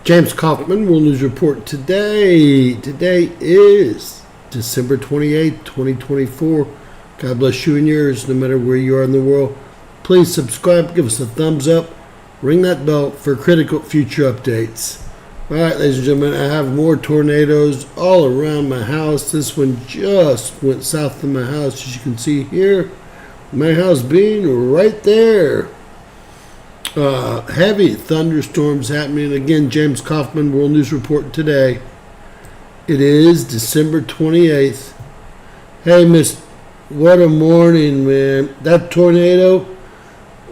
James Kaufman, World News Report today. Today is December 28th, 2024. God bless you and yours, no matter where you are in the world. Please subscribe, give us a thumbs up, ring that bell for critical future updates. All right, ladies and gentlemen, I have more tornadoes all around my house. This one just went south of my house, as you can see here. My house being right there. Heavy thunderstorms happening. Again, James Kaufman, World News Report today. It is December 28th. Hey, what a morning, man. That tornado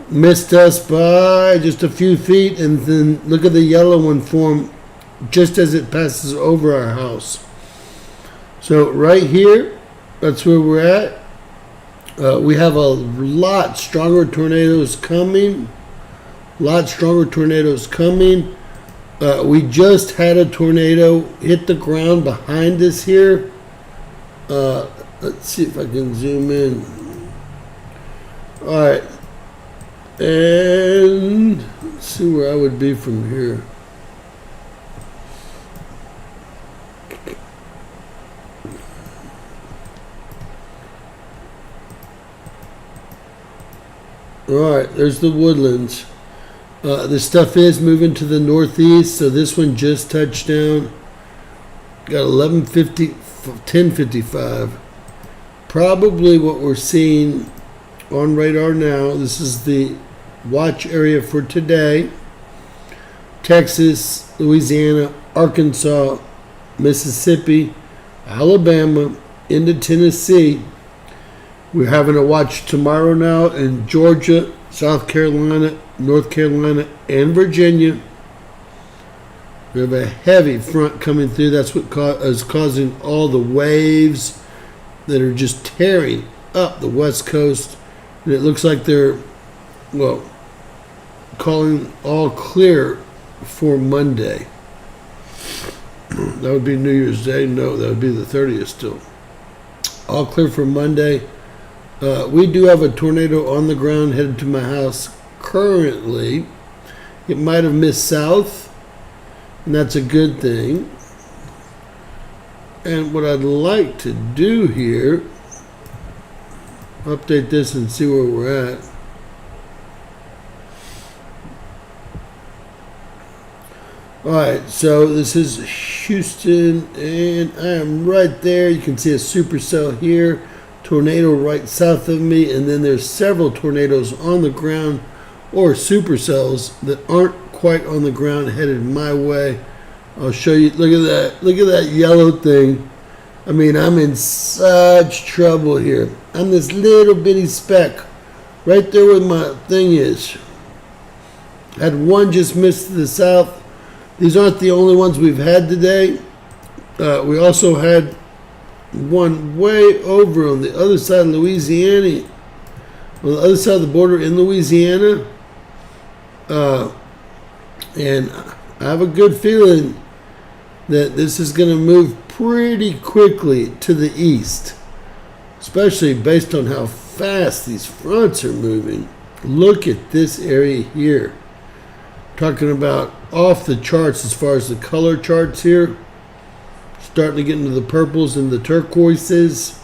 missed us by just a few feet, and then look at the yellow one form just as it passes over our house. So right here, that's where we're at. We have a lot stronger tornadoes coming. We just had a tornado hit the ground behind us here. Let's see if I can zoom in. All right. And let's see where I would be from here. All right, there's the woodlands. This stuff is moving to the northeast, so this one just touched down. Got 10:55. Probably what we're seeing on radar now. This is the watch area for today. Texas, Louisiana, Arkansas, Mississippi, Alabama, into Tennessee. We're having a watch tomorrow now in Georgia, South Carolina, North Carolina, and Virginia. We have a heavy front coming through. That's what is causing all the waves that are just tearing up the West Coast. And it looks like they're, calling all clear for Monday. That would be New Year's Day. No, that would be the 30th still. All clear for Monday. We do have a tornado on the ground headed to my house currently. It might have missed south, and that's a good thing. And what I'd like to do here, update this and see where we're at. All right, so this is Houston, and I am right there. You can see a supercell here. Tornado right south of me, and then there's several tornadoes on the ground or supercells that aren't quite on the ground headed my way. I'll show you. Look at that yellow thing. I mean, I'm in such trouble here. I'm this little bitty speck right there where my thing is. Had one just missed to the south. These aren't the only ones we've had today. We also had one way over on the other side of Louisiana, on the other side of the border in Louisiana. And I have a good feeling that this is going to move pretty quickly to the east, especially based on how fast these fronts are moving. Look at this area here. Talking about off the charts as far as the color charts here. Starting to get into the purples and the turquoises.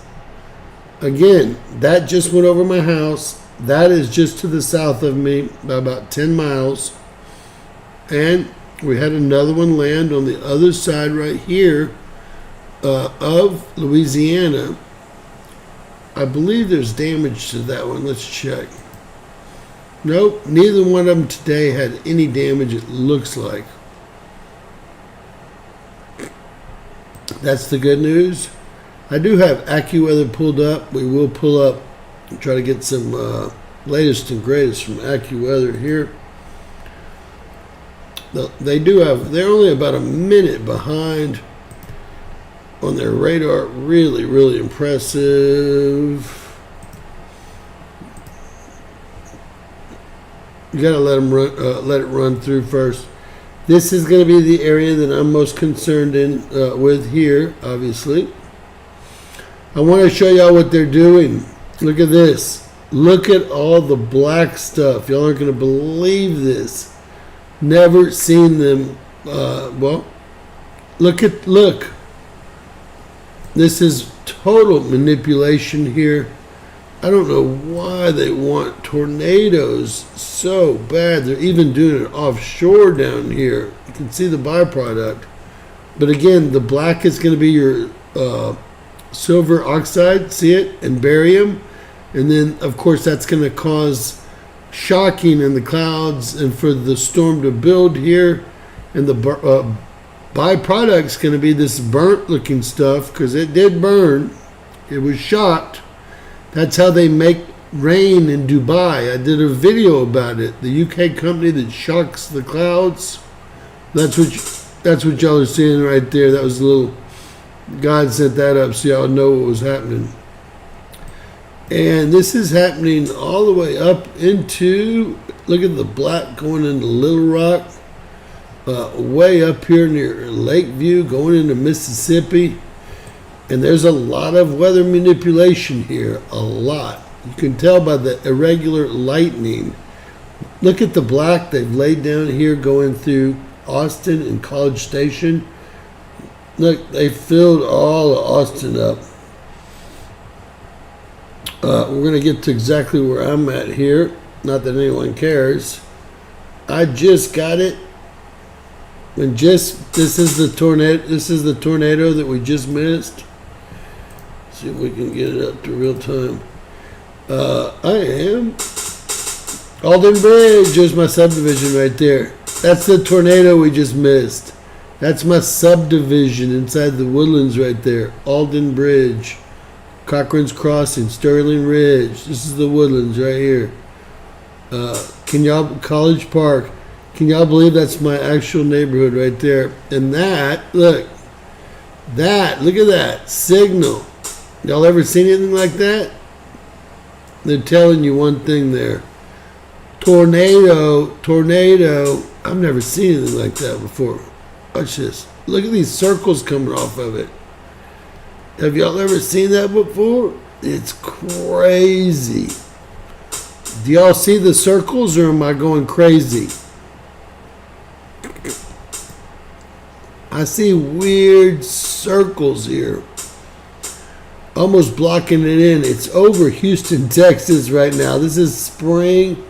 Again, that just went over my house. That is just to the south of me by about 10 miles. And we had another one land on the other side right here of Louisiana. I believe there's damage to that one. Let's check. Nope, neither one of them today had any damage, it looks like. That's the good news. I do have AccuWeather pulled up. We will pull up and try to get some latest and greatest from AccuWeather here. They're only about a minute behind on their radar. Really, really impressive. You gotta let it run through first. This is going to be the area that I'm most concerned with here, obviously. I want to show y'all what they're doing. Look at this. Look at all the black stuff. Y'all aren't going to believe this. Never seen them Well, look. This is total manipulation here. I don't know why they want tornadoes so bad. They're even doing it offshore down here. You can see the byproduct. But again, the black is going to be your silver oxide, see it, and barium. And then, of course, that's going to cause shocking in the clouds and for the storm to build here. And the byproduct's going to be this burnt-looking stuff because it did burn. It was shocked. That's how they make rain in Dubai. I did a video about it. The UK company that shocks the clouds. That's what y'all are seeing right there. That was a little... God set that up so y'all know what was happening. And this is happening all the way up into... Look at the black going into Little Rock. Way up here near Lakeview, going into Mississippi. And there's a lot of weather manipulation here, a lot. You can tell by the irregular lightning. Look at the black they've laid down here going through Austin and College Station. Look, they filled all of Austin up. We're going to get to exactly where I'm at here. Not that anyone cares. I just got it. This is the tornado that we just missed. See if we can get it up to real time. I am. Alden Bridge is my subdivision right there. That's the tornado we just missed. That's my subdivision inside the woodlands right there. Alden Bridge, Cochran's Crossing, Sterling Ridge. This is the woodlands right here. College Park. Can y'all believe that's my actual neighborhood right there? And look at that signal. Y'all ever seen anything like that? They're telling you one thing there. Tornado. I've never seen anything like that before. Watch this. Look at these circles coming off of it. Have y'all ever seen that before? It's crazy. Do y'all see the circles or am I going crazy? I see weird circles here. Almost blocking it in. It's over Houston, Texas right now. This is spring.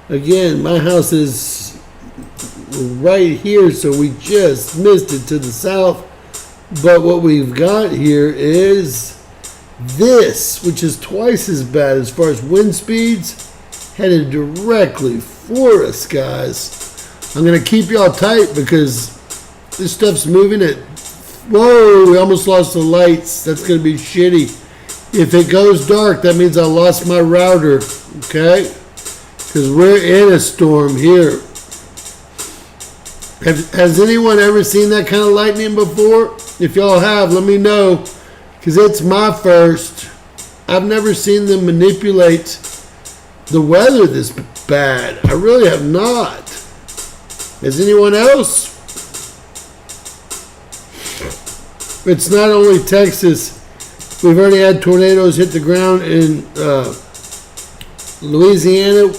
Again, my house is right here, so we just missed it to the south. But what we've got here is this, which is twice as bad as far as wind speeds, headed directly for us, guys. I'm going to keep y'all tight because this stuff's moving at... Whoa, we almost lost the lights. That's going to be shitty. If it goes dark, that means I lost my router, okay? Because we're in a storm here. Has anyone ever seen that kind of lightning before? If y'all have, let me know. Because it's my first. I've never seen them manipulate the weather this bad. I really have not. Has anyone else? It's not only Texas. We've already had tornadoes hit the ground in Louisiana.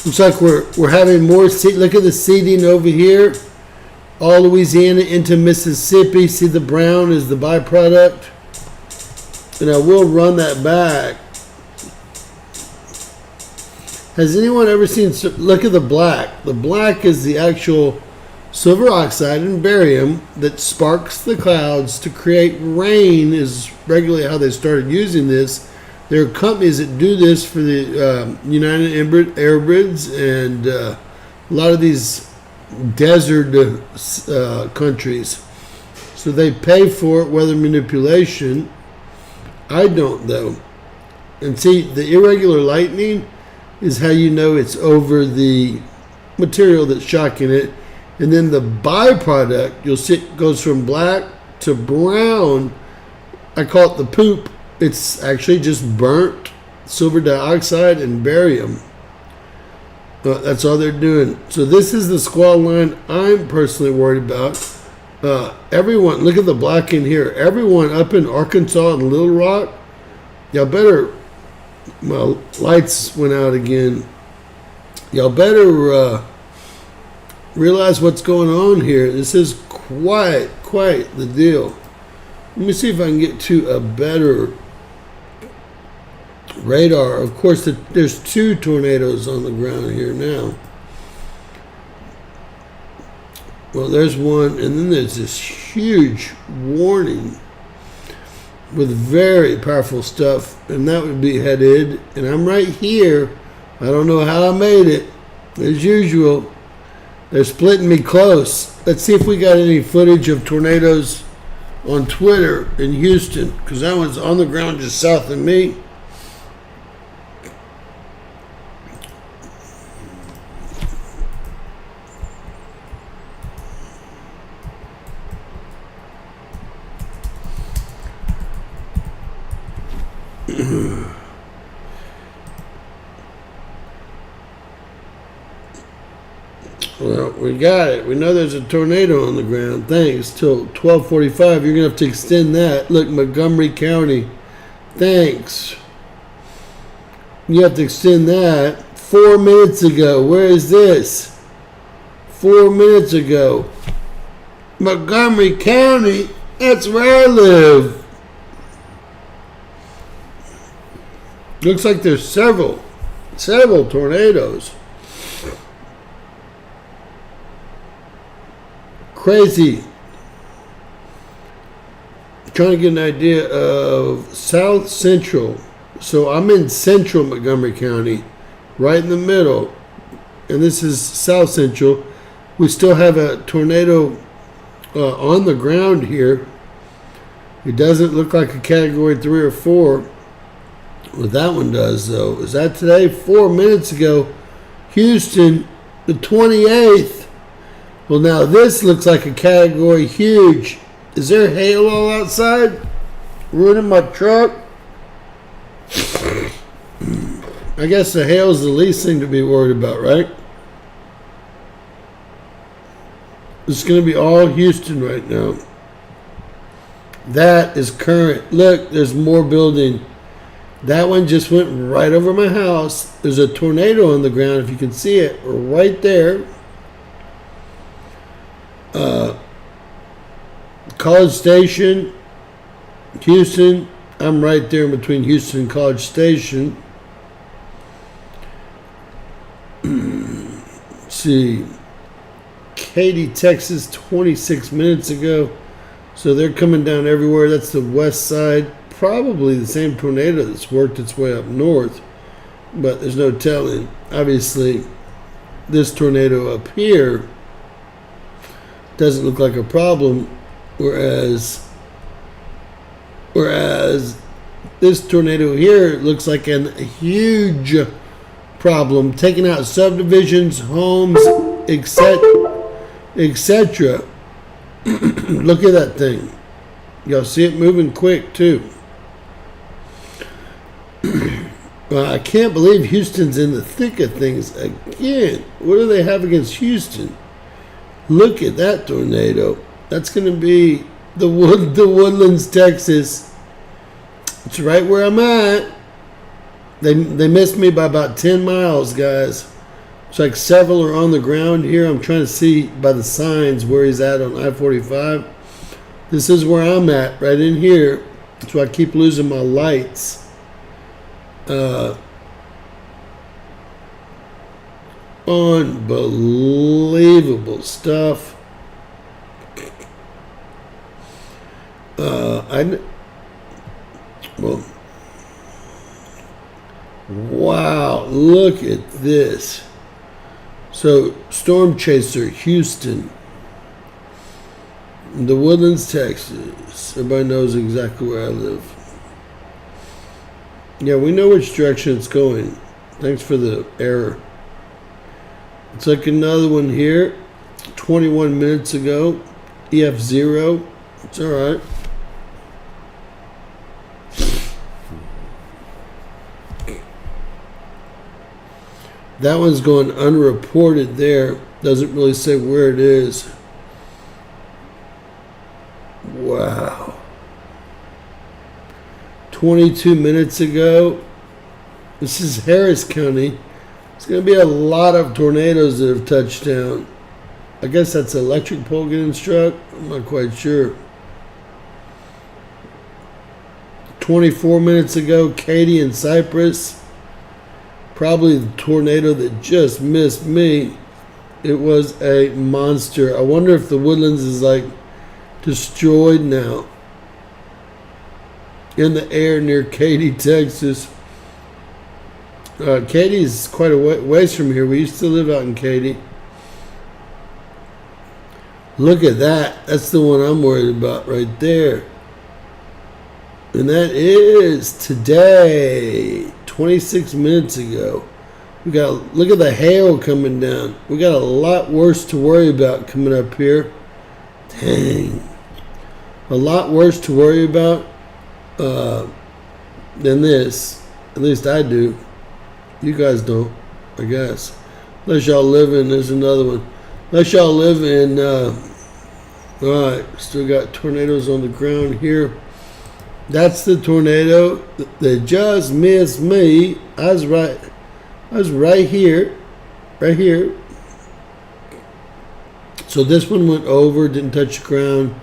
Looks like we're having more. Look at the seeding over here. All Louisiana into Mississippi. See the brown is the byproduct. And I will run that back. Has anyone ever seen... Look at the black. The black is the actual silver oxide and barium that sparks the clouds to create rain, is regularly how they started using this. There are companies that do this for the United Arabians and a lot of these desert countries. So they pay for it, weather manipulation. I don't, though. And see, the irregular lightning is how you know it's over the material that's shocking it. And then the byproduct, you'll see it goes from black to brown. I call it the poop. It's actually just burnt silver dioxide and barium. That's all they're doing. So this is the squall line I'm personally worried about. Everyone, look at the black in here. Everyone up in Arkansas and Little Rock, y'all better, well, lights went out again. Y'all better realize what's going on here. This is quite the deal. Let me see if I can get to a better radar. Of course, there's two tornadoes on the ground here now. Well, there's one, and then there's this huge warning with very powerful stuff, and that would be headed, and I'm right here. I don't know how I made it. As usual, they're splitting me close. Let's see if we got any footage of tornadoes on Twitter in Houston, because that one's on the ground just south of me. Well, we got it. We know there's a tornado on the ground. Thanks. Till 12:45. You're going to have to extend that. Look, Montgomery County. Thanks. You have to extend that. 4 minutes ago. Where is this? 4 minutes ago. Montgomery County. That's where I live. Looks like there's several tornadoes. Crazy. Trying to get an idea of South Central. So I'm in Central Montgomery County, right in the middle, and this is South Central. We still have a tornado on the ground here. It doesn't look like a Category 3 or 4. What that one does, though, is that today, 4 minutes ago, Houston, the 28th. Well, now this looks like a Category huge. Is there hail all outside? Ruining my truck? I guess the hail is the least thing to be worried about, right? It's going to be all Houston right now. That is current. Look, there's more building. That one just went right over my house. There's a tornado on the ground, if you can see it, right there. College Station, Houston. I'm right there in between Houston and College Station. Let's see. Katy, Texas, 26 minutes ago. So they're coming down everywhere. That's the west side. Probably the same tornado that's worked its way up north. But there's no telling. Obviously, this tornado up here doesn't look like a problem. Whereas this tornado here looks like a huge problem, taking out subdivisions, homes, etc. Look at that thing. Y'all see it moving quick too. Well, I can't believe Houston's in the thick of things again. What do they have against Houston? Look at that tornado. That's going to be the Woodlands, Texas. It's right where I'm at. They missed me by about 10 miles, guys. It's like several are on the ground here. I'm trying to see by the signs where he's at on I-45. This is where I'm at, right in here. That's why I keep losing my lights. Unbelievable stuff. Wow, look at this. So, Storm Chaser, Houston, the Woodlands, Texas. Everybody knows exactly where I live. Yeah, we know which direction it's going. Thanks for the error. It's like another one here, 21 minutes ago, EF0. It's all right. That one's going unreported there. Doesn't really say where it is. Wow. 22 minutes ago. This is Harris County. It's going to be a lot of tornadoes that have touched down. I guess that's an electric pole getting struck. I'm not quite sure. 24 minutes ago, Katy and Cypress. Probably the tornado that just missed me. It was a monster. I wonder if the Woodlands is like destroyed now. In the air near Katy, Texas. Katy is quite a ways from here. We used to live out in Katy. Look at that. That's the one I'm worried about right there. And that is today, 26 minutes ago. Look at the hail coming down. We got a lot worse to worry about coming up here. Dang. A lot worse to worry about than this. At least I do. You guys don't, I guess. Unless y'all live in, there's another one. Unless y'all live in, alright, still got tornadoes on the ground here. That's the tornado that just missed me. I was right here. Right here. So this one went over, didn't touch the ground.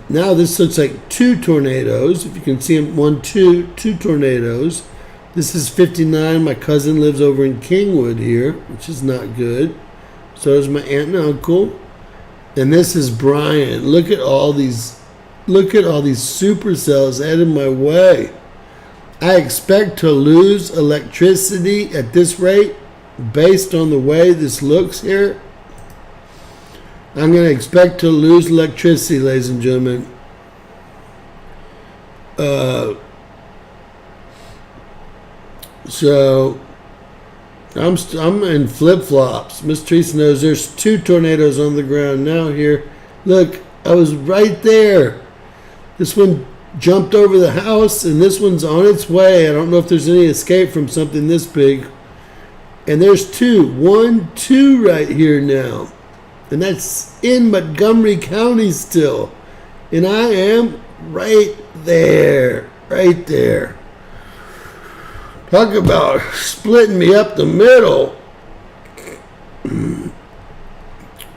Now this looks like two tornadoes. If you can see them, two tornadoes. This is 59. My cousin lives over in Kingwood here, which is not good. So is my aunt and uncle. And this is Brian. Look at all these supercells out of my way. I expect to lose electricity at this rate based on the way this looks here. I'm going to expect to lose electricity, ladies and gentlemen. So I'm in flip-flops. Miss Teresa knows there's two tornadoes on the ground now here. Look, I was right there. This one jumped over the house, and this one's on its way. I don't know if there's any escape from something this big. And there's two. 1, 2 right here now. And that's in Montgomery County still. And I am right there. Right there. Talk about splitting me up the middle.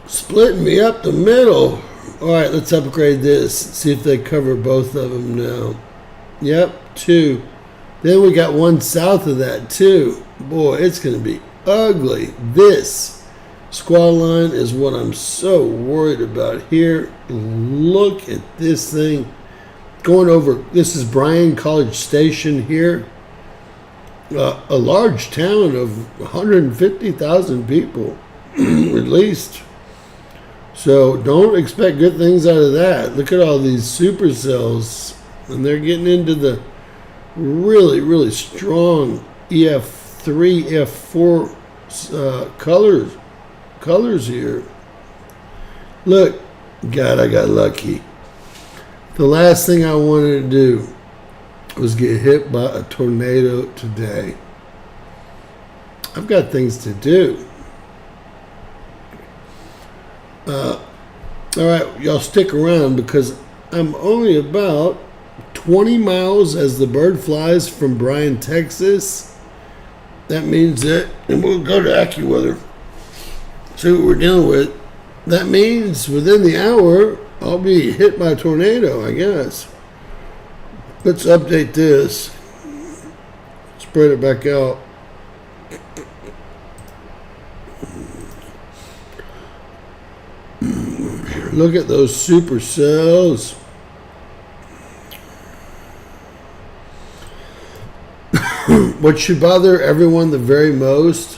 Splitting me up the middle. All right, let's upgrade this. See if they cover both of them now. Yep, 2. Then we got one south of that too. Boy, it's going to be ugly. This squall line is what I'm so worried about here. Look at this thing going over. This is Bryan College Station here. A large town of 150,000 people, at least. So don't expect good things out of that. Look at all these supercells, and they're getting into the really, really strong EF3, F4 colors here. Look, God, I got lucky. The last thing I wanted to do was get hit by a tornado today. I've got things to do. All right, y'all stick around because I'm only about 20 miles as the bird flies from Bryan, Texas. That means that, and we'll go to AccuWeather, see what we're dealing with. That means within the hour, I'll be hit by a tornado, I guess. Let's update this. Spread it back out. Look at those supercells. What should bother everyone the very most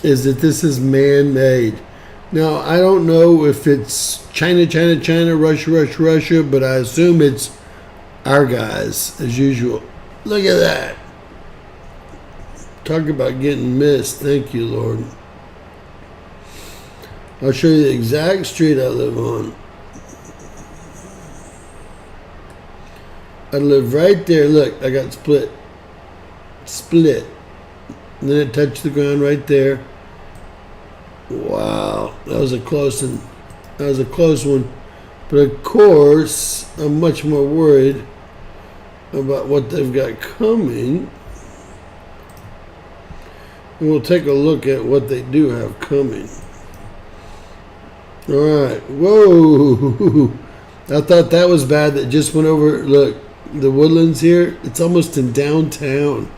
is that this is man-made. Now, I don't know if it's China, Russia, but I assume it's our guys, as usual. Look at that. Talk about getting missed. Thank you, Lord. I'll show you the exact street I live on. I live right there. Look, I got split. And then it touched the ground right there. Wow, that was a close one. But of course, I'm much more worried about what they've got coming. And we'll take a look at what they do have coming. All right. Whoa. I thought that was bad. That just went over. Look, the woodlands here. It's almost in downtown.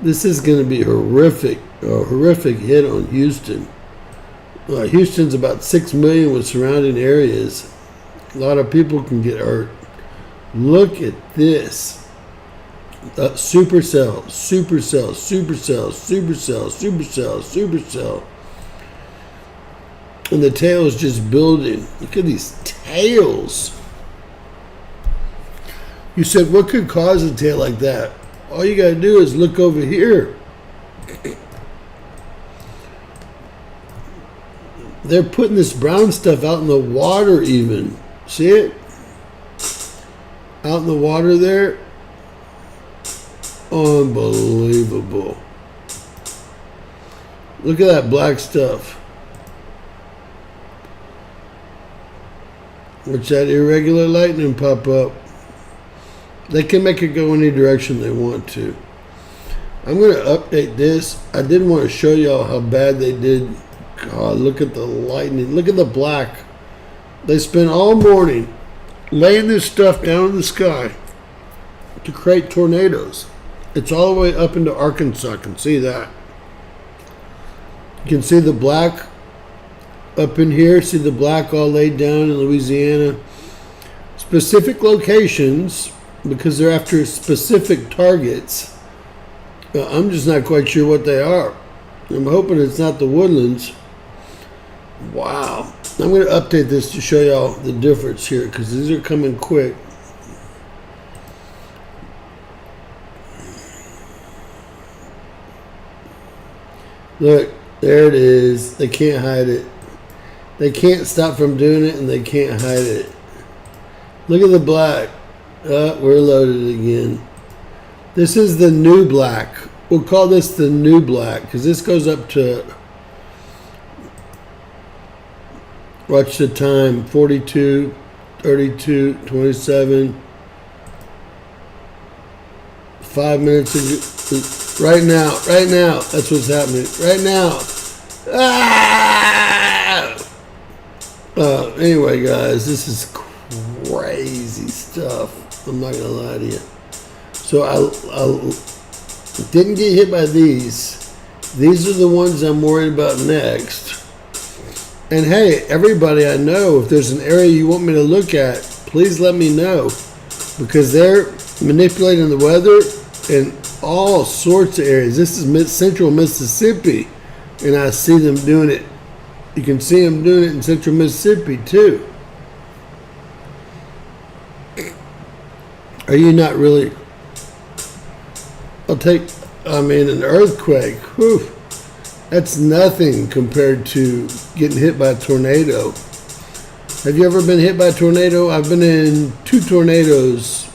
This is going to be horrific. A horrific hit on Houston. Houston's about 6 million with surrounding areas. A lot of people can get hurt. Look at this. Supercells, supercells, supercells, supercells, supercells, supercell. And the tail is just building. Look at these tails. You said, what could cause a tail like that? All you got to do is look over here. They're putting this brown stuff out in the water even. See it? Out in the water there. Unbelievable. Look at that black stuff. Watch that irregular lightning pop up. They can make it go any direction they want to. I'm going to update this. I didn't want to show y'all how bad they did. God, look at the lightning. Look at the black. They spent all morning laying this stuff down in the sky to create tornadoes. It's all the way up into Arkansas. I can see that. You can see the black up in here. See the black all laid down in Louisiana. Specific locations, because they're after specific targets. I'm just not quite sure what they are. I'm hoping it's not the woodlands. Wow. I'm going to update this to show y'all the difference here, because these are coming quick. Look, there it is. They can't hide it. They can't stop from doing it, and they can't hide it. Look at the black. We're loaded again. This is the new black. We'll call this the new black, because this goes up to, watch the time, 42, 32, 27, 5 minutes. Right now, that's what's happening. Right now. Anyway, guys, this is crazy stuff. I'm not going to lie to you. So I didn't get hit by these. These are the ones I'm worried about next. And hey, everybody I know, if there's an area you want me to look at, please let me know. Because they're manipulating the weather in all sorts of areas. This is central Mississippi, and I see them doing it. You can see them doing it in central Mississippi too. Are you not really? An earthquake. Whew, that's nothing compared to getting hit by a tornado. Have you ever been hit by a tornado? I've been in 2 tornadoes.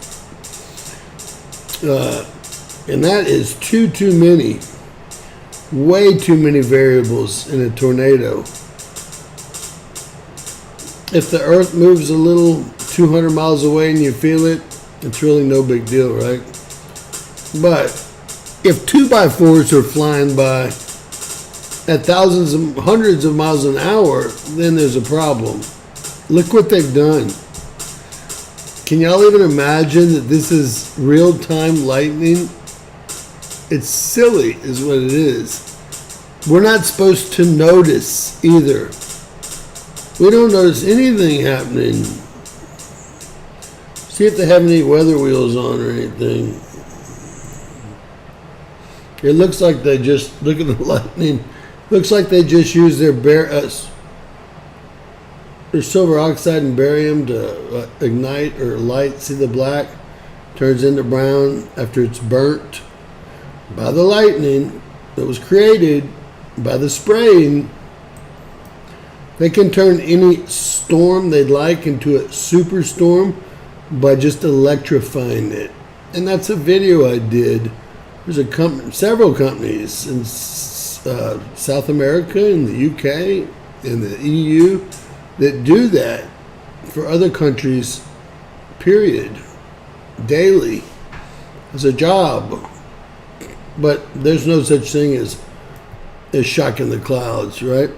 And that is too many. Way too many variables in a tornado. If the earth moves a little 200 miles away and you feel it, it's really no big deal, right? But if 2x4s are flying by at thousands and hundreds of miles an hour, then there's a problem. Look what they've done. Can y'all even imagine that this is real-time lightning? It's silly is what it is. We're not supposed to notice either. We don't notice anything happening. See if they have any weather wheels on or anything. It looks like they just, look at the lightning. Looks like they just use their silver oxide and barium to ignite or light. See the black turns into brown after it's burnt by the lightning that was created by the spraying. They can turn any storm they'd like into a superstorm by just electrifying it. And that's a video I did. There's several companies in South America, in the UK, in the EU that do that for other countries, period, daily, as a job. But there's no such thing as shock in the clouds, right?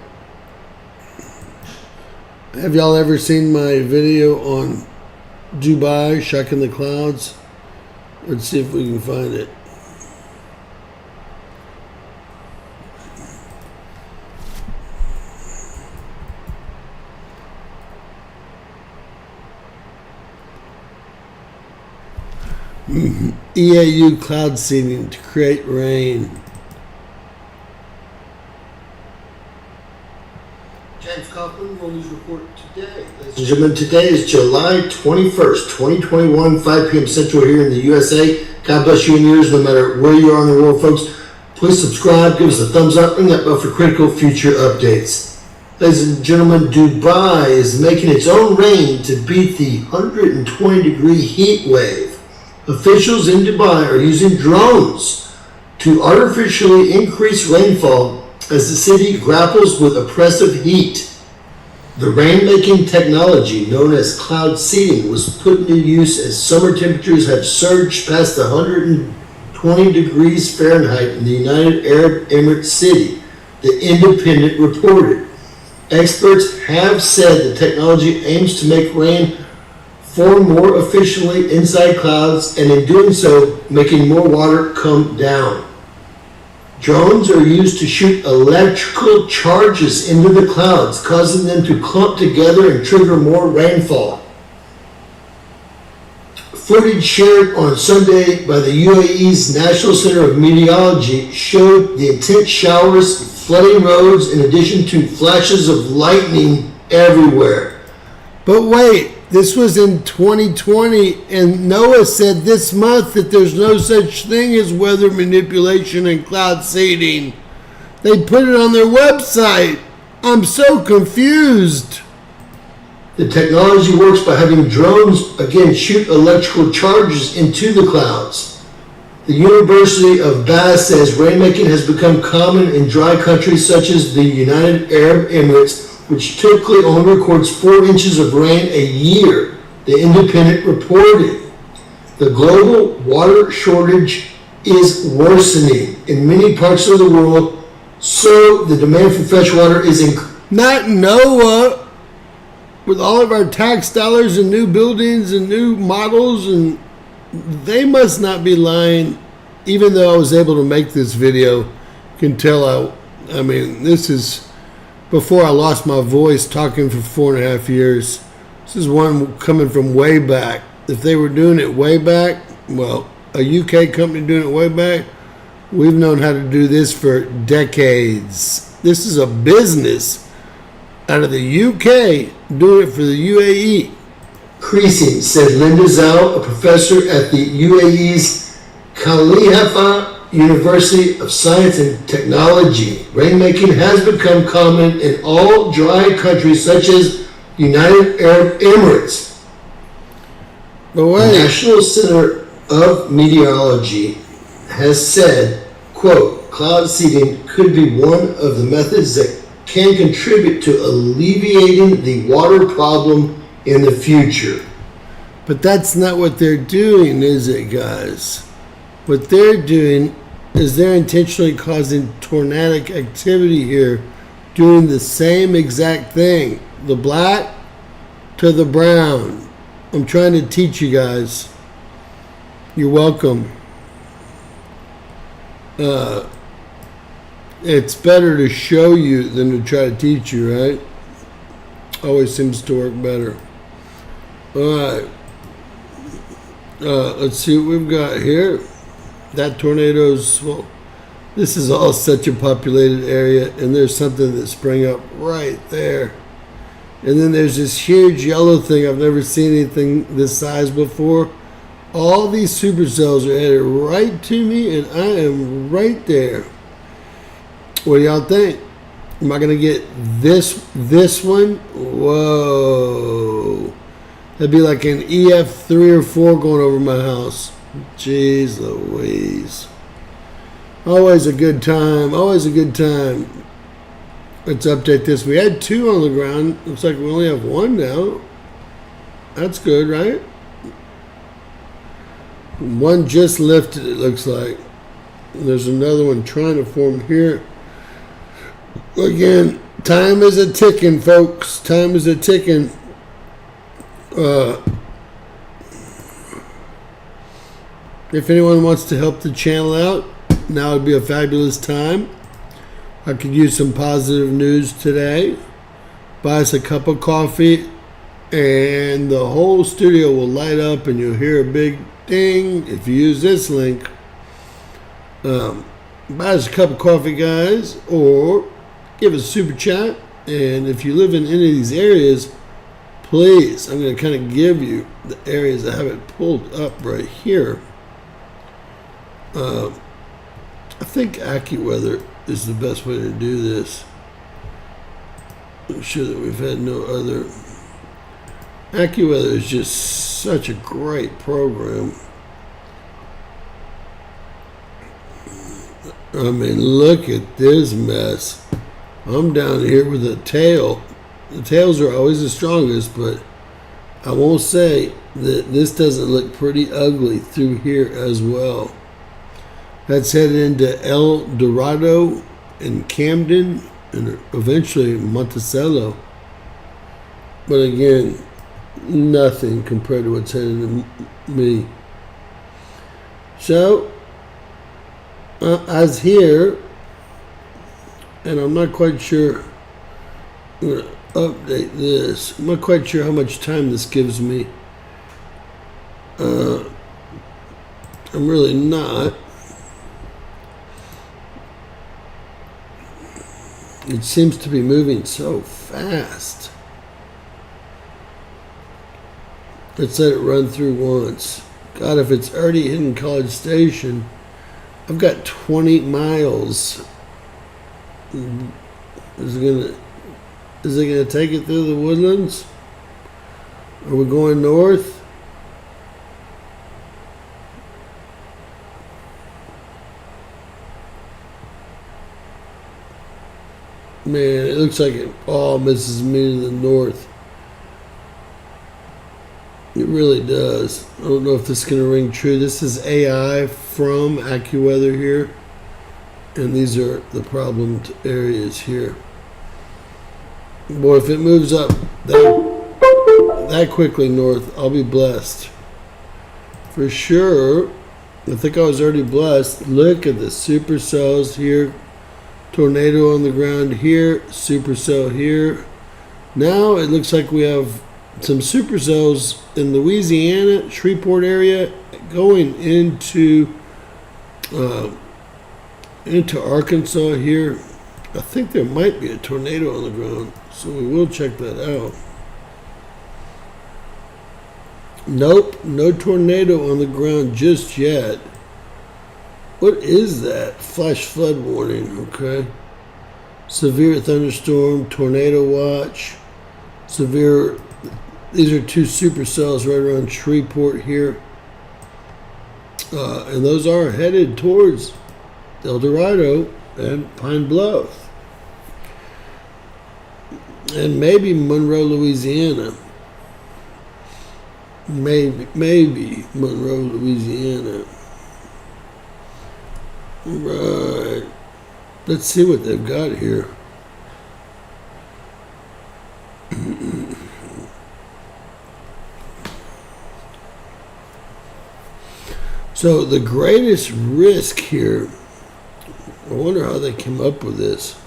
Have y'all ever seen my video on Dubai, Shucking the Clouds? Let's see if we can find it. EAU cloud seeding to create rain. James Kaufman, World News Report today. Ladies and gentlemen, today is July 21st, 2021, 5 p.m. Central here in the USA. God bless you and yours, no matter where you are in the world, folks. Please subscribe, give us a thumbs up, ring that bell for critical future updates. Ladies and gentlemen, Dubai is making its own rain to beat the 120-degree heat wave. Officials in Dubai are using drones to artificially increase rainfall as the city grapples with oppressive heat. The rain-making technology known as cloud seeding was put into use as summer temperatures have surged past 120 degrees Fahrenheit in the United Arab Emirates city, the Independent reported. Experts have said the technology aims to make rain form more efficiently inside clouds, and in doing so, making more water come down. Drones are used to shoot electrical charges into the clouds, causing them to clump together and trigger more rainfall. Footage shared on Sunday by the UAE's National Center of Meteorology showed the intense showers flooding roads in addition to flashes of lightning everywhere. But wait, this was in 2020, and NOAA said this month that there's no such thing as weather manipulation and cloud seeding. They put it on their website. I'm so confused. The technology works by having drones, again, shoot electrical charges into the clouds. The University of Bath says rainmaking has become common in dry countries such as the United Arab Emirates, which typically only records 4 inches of rain a year, the Independent reported. The global water shortage is worsening in many parts of the world, so the demand for fresh water is not NOAA, with all of our tax dollars and new buildings and new models, and they must not be lying. Even though I was able to make this video, you can tell I mean, this is before I lost my voice talking for 4.5 years. This is one coming from way back. If they were doing it way back, well, a UK company doing it way back, we've known how to do this for decades. This is a business out of the UK doing it for the UAE. Increasing, said Linda Zhao, a professor at the UAE's Khalifa University of Science and Technology. Rainmaking has become common in all dry countries such as United Arab Emirates. The National Center of Meteorology has said, quote, cloud seeding could be one of the methods that can contribute to alleviating the water problem in the future. But that's not what they're doing, is it, guys? What they're doing is they're intentionally causing tornadic activity here, doing the same exact thing. The black to the brown. I'm trying to teach you guys. You're welcome. It's better to show you than to try to teach you, right? Always seems to work better. All right. Let's see what we've got here. That tornado's, well, this is all such a populated area, and there's something that sprang up right there. And then there's this huge yellow thing. I've never seen anything this size before. All these supercells are headed right to me, and I am right there. What do y'all think? Am I going to get this one? Whoa. That'd be like an EF3 or 4 going over my house. Jeez Louise. Always a good time. Always a good time. Let's update this. We had 2 on the ground. Looks like we only have 1 now. That's good, right? 1 just lifted, it looks like. There's another one trying to form here. Again, Time is a ticking, folks. Time is a ticking. If anyone wants to help the channel out, now would be a fabulous time. I could use some positive news today. Buy us a cup of coffee, and the whole studio will light up, and you'll hear a big ding if you use this link. Buy us a cup of coffee, guys, or give us a super chat. And if you live in any of these areas, please, I'm going to kind of give you the areas. I have it pulled up right here. I think AccuWeather is the best way to do this. I'm sure that we've had no other. AccuWeather is just such a great program. I mean, look at this mess. I'm down here with a tail. The tails are always the strongest, but I won't say that this doesn't look pretty ugly through here as well. That's headed into El Dorado and Camden and eventually Monticello. But again, nothing compared to what's headed to me. So, as here, and I'm not quite sure, I'm going to update this. I'm not quite sure how much time this gives me. I'm really not. It seems to be moving so fast. Let's let it run through once. God, if it's already hitting College Station, I've got 20 miles. Is it gonna take it through the woodlands? Are we going north? Man, it looks like it all misses me to the north. It really does. I don't know if this is going to ring true. This is AI from AccuWeather here. And these are the problemed areas here. Boy, if it moves up that quickly north, I'll be blessed. For sure. I think I was already blessed. Look at the supercells here. Tornado on the ground here. Supercell here. Now it looks like we have some supercells in Louisiana, Shreveport area, going into Arkansas here. I think there might be a tornado on the ground, so we will check that out. Nope, no tornado on the ground just yet. What is that? Flash flood warning, okay. Severe thunderstorm, tornado watch, severe. These are two supercells right around Shreveport here. And those are headed towards El Dorado and Pine Bluff. And maybe Monroe, Louisiana. Maybe Monroe, Louisiana. Right. Let's see what they've got here. So the greatest risk here, I wonder how they came up with this,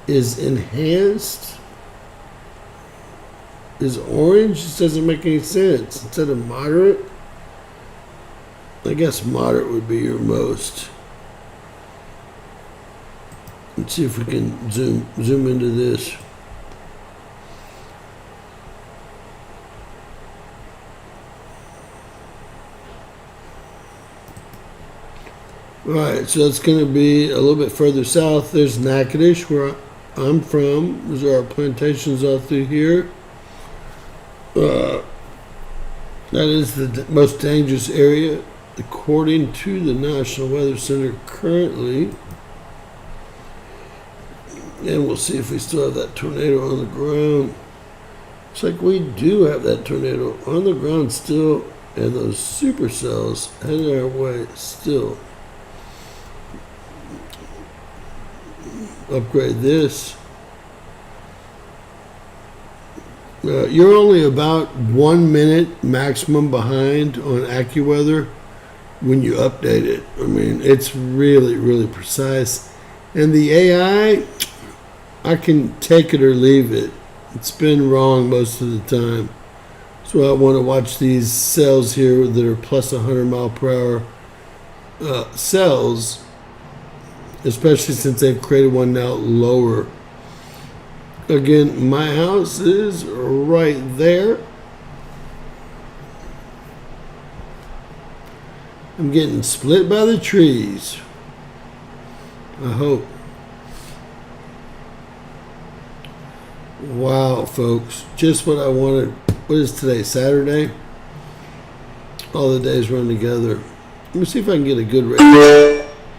is enhanced, is orange. This doesn't make any sense. Instead of moderate, I guess moderate would be your most. Let's see if we can zoom into this. Alright, so it's going to be a little bit further south. There's Natchitoches, where I'm from. Those are our plantations all through here. That is the most dangerous area, according to the National Weather Center currently. And we'll see if we still have that tornado on the ground. Looks like we do have that tornado on the ground still, and those supercells headed our way still. upgrade this. You're only about 1 minute maximum behind on AccuWeather when you update it. I mean, it's really, really precise. And the AI, I can take it or leave it. It's been wrong most of the time. So I want to watch these cells here that are plus 100 mile per hour cells, especially since they've created one now lower. Again, my house is right there. I'm getting split by the trees. I hope. Wow, folks. Just what I wanted. What is today? Saturday? All the days run together. Let me see if I can get a good rate.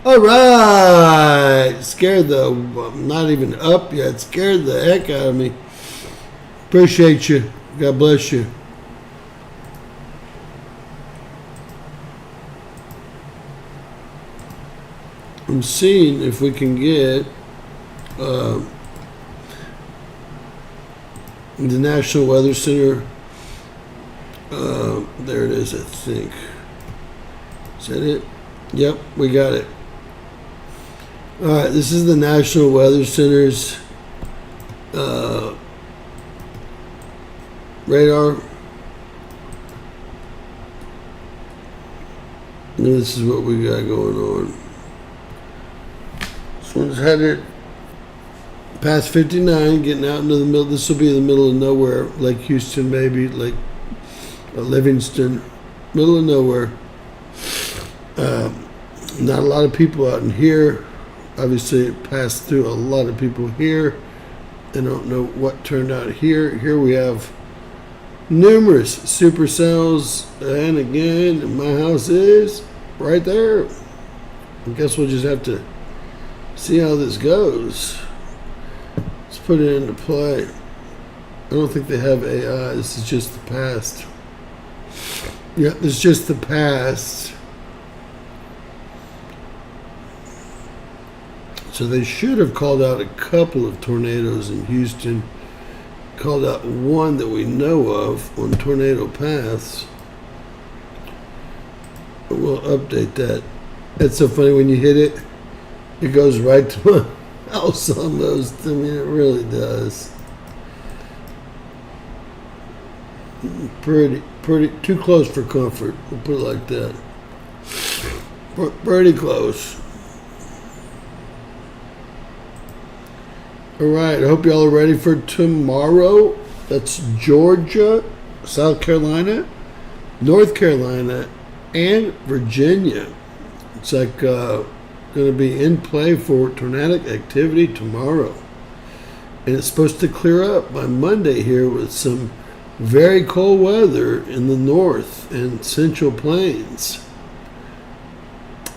All right. Scared I'm not even up yet. Scared the heck out of me. Appreciate you. God bless you. I'm seeing if we can get the National Weather Center. There it is, I think. Is that it? Yep, we got it. All right, this is the National Weather Center's radar. And this is what we got going on. This one's headed past 59, getting out into the middle. This will be the middle of nowhere, Lake Houston, maybe, like Livingston, middle of nowhere. Not a lot of people out in here. Obviously, it passed through a lot of people here. I don't know what turned out here. Here we have numerous supercells, and again, my house is right there. I guess we'll just have to see how this goes. Let's put it into play. I don't think they have AI. This is just the past. Yeah, this is just the past. So they should have called out a couple of tornadoes in Houston. Called out one that we know of on tornado paths. We'll update that. It's so funny when you hit it, it goes right to my house almost. I mean, it really does. Pretty, too close for comfort. We'll put it like that. Pretty close. All right, I hope y'all are ready for tomorrow. That's Georgia, South Carolina, North Carolina, and Virginia. It's like going to be in play for tornadic activity tomorrow. And it's supposed to clear up by Monday here with some very cold weather in the north and central plains.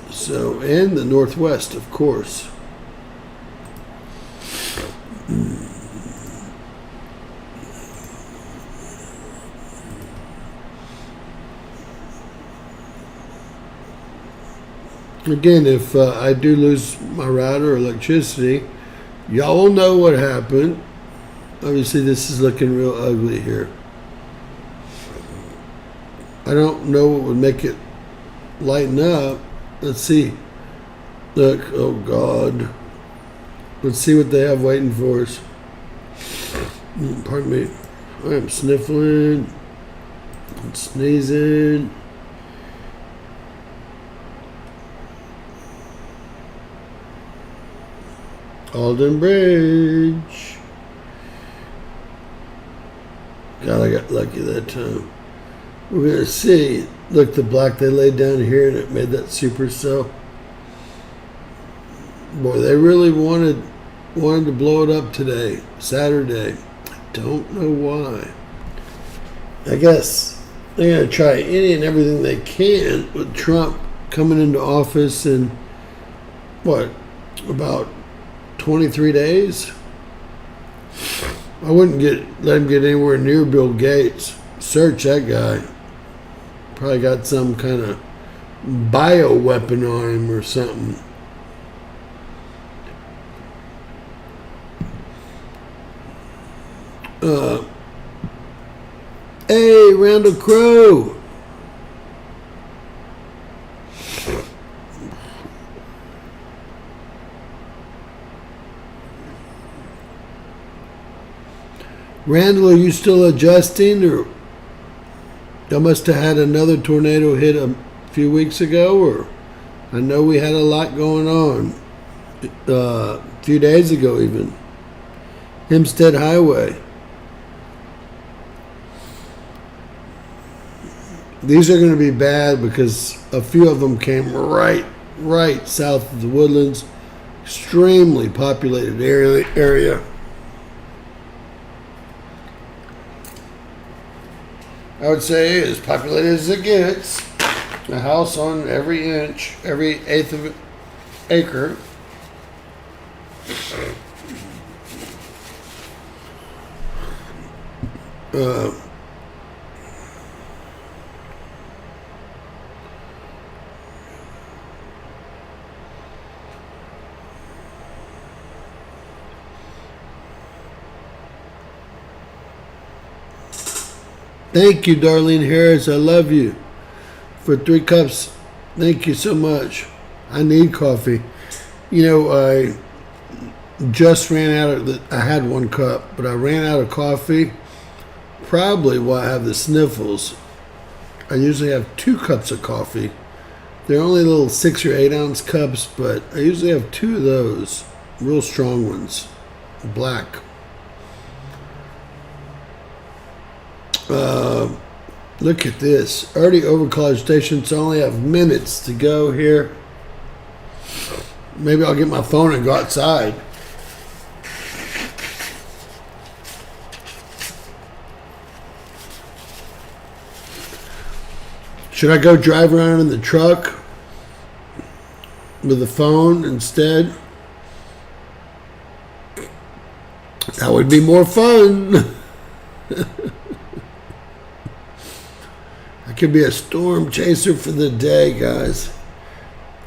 So, and the northwest, of course. Again, if I do lose my router or electricity, y'all will know what happened. Obviously, this is looking real ugly here. I don't know what would make it lighten up. Let's see. Look, oh God. Let's see what they have waiting for us. Pardon me. I am sniffling and sneezing. Alden Bridge. God, I got lucky that time. We're going to see. Look, the black they laid down here and it made that supercell. Boy, they really wanted to blow it up today, Saturday. I don't know why. I guess they're going to try any and everything they can with Trump coming into office in, what, about 23 days? I wouldn't let him get anywhere near Bill Gates. Search that guy. Probably got some kind of bio weapon on him or something. Hey, Randall Crow. Randall, are you still adjusting, or I must have had another tornado hit a few weeks ago, or I know we had a lot going on a few days ago even. Hempstead Highway. These are going to be bad because a few of them came right south of the Woodlands. Extremely populated area. I would say as populated as it gets. A house on every inch, every eighth of an acre. Thank you, Darlene Harris. I love you. For 3 cups, thank you so much. I need coffee. You know, I just ran out of I had 1 cup, but I ran out of coffee. Probably why I have the sniffles. I usually have 2 cups of coffee. They're only little 6 or 8 ounce cups, but I usually have 2 of those. Real strong ones. Black. Look at this. Already over College Station, so I only have minutes to go here. Maybe I'll get my phone and go outside. Should I go drive around in the truck with the phone instead? That would be more fun. I could be a storm chaser for the day, guys.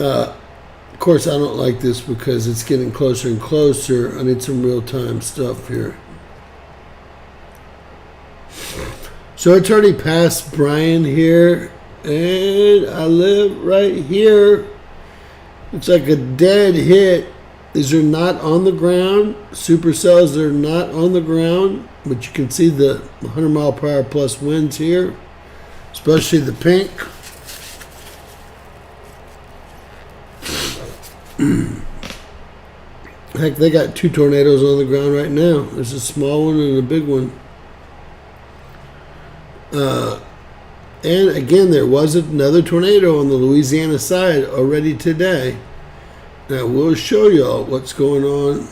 Of course, I don't like this because it's getting closer and closer. I need some real-time stuff here. So it's already past Bryan here, and I live right here. Looks like a dead hit. These are not on the ground. Supercells are not on the ground, but you can see the 100 mile per hour plus winds here. Especially the pink. Heck, they got 2 tornadoes on the ground right now. There's a small one and a big one. And again, there was another tornado on the Louisiana side already today. Now, we'll show y'all what's going on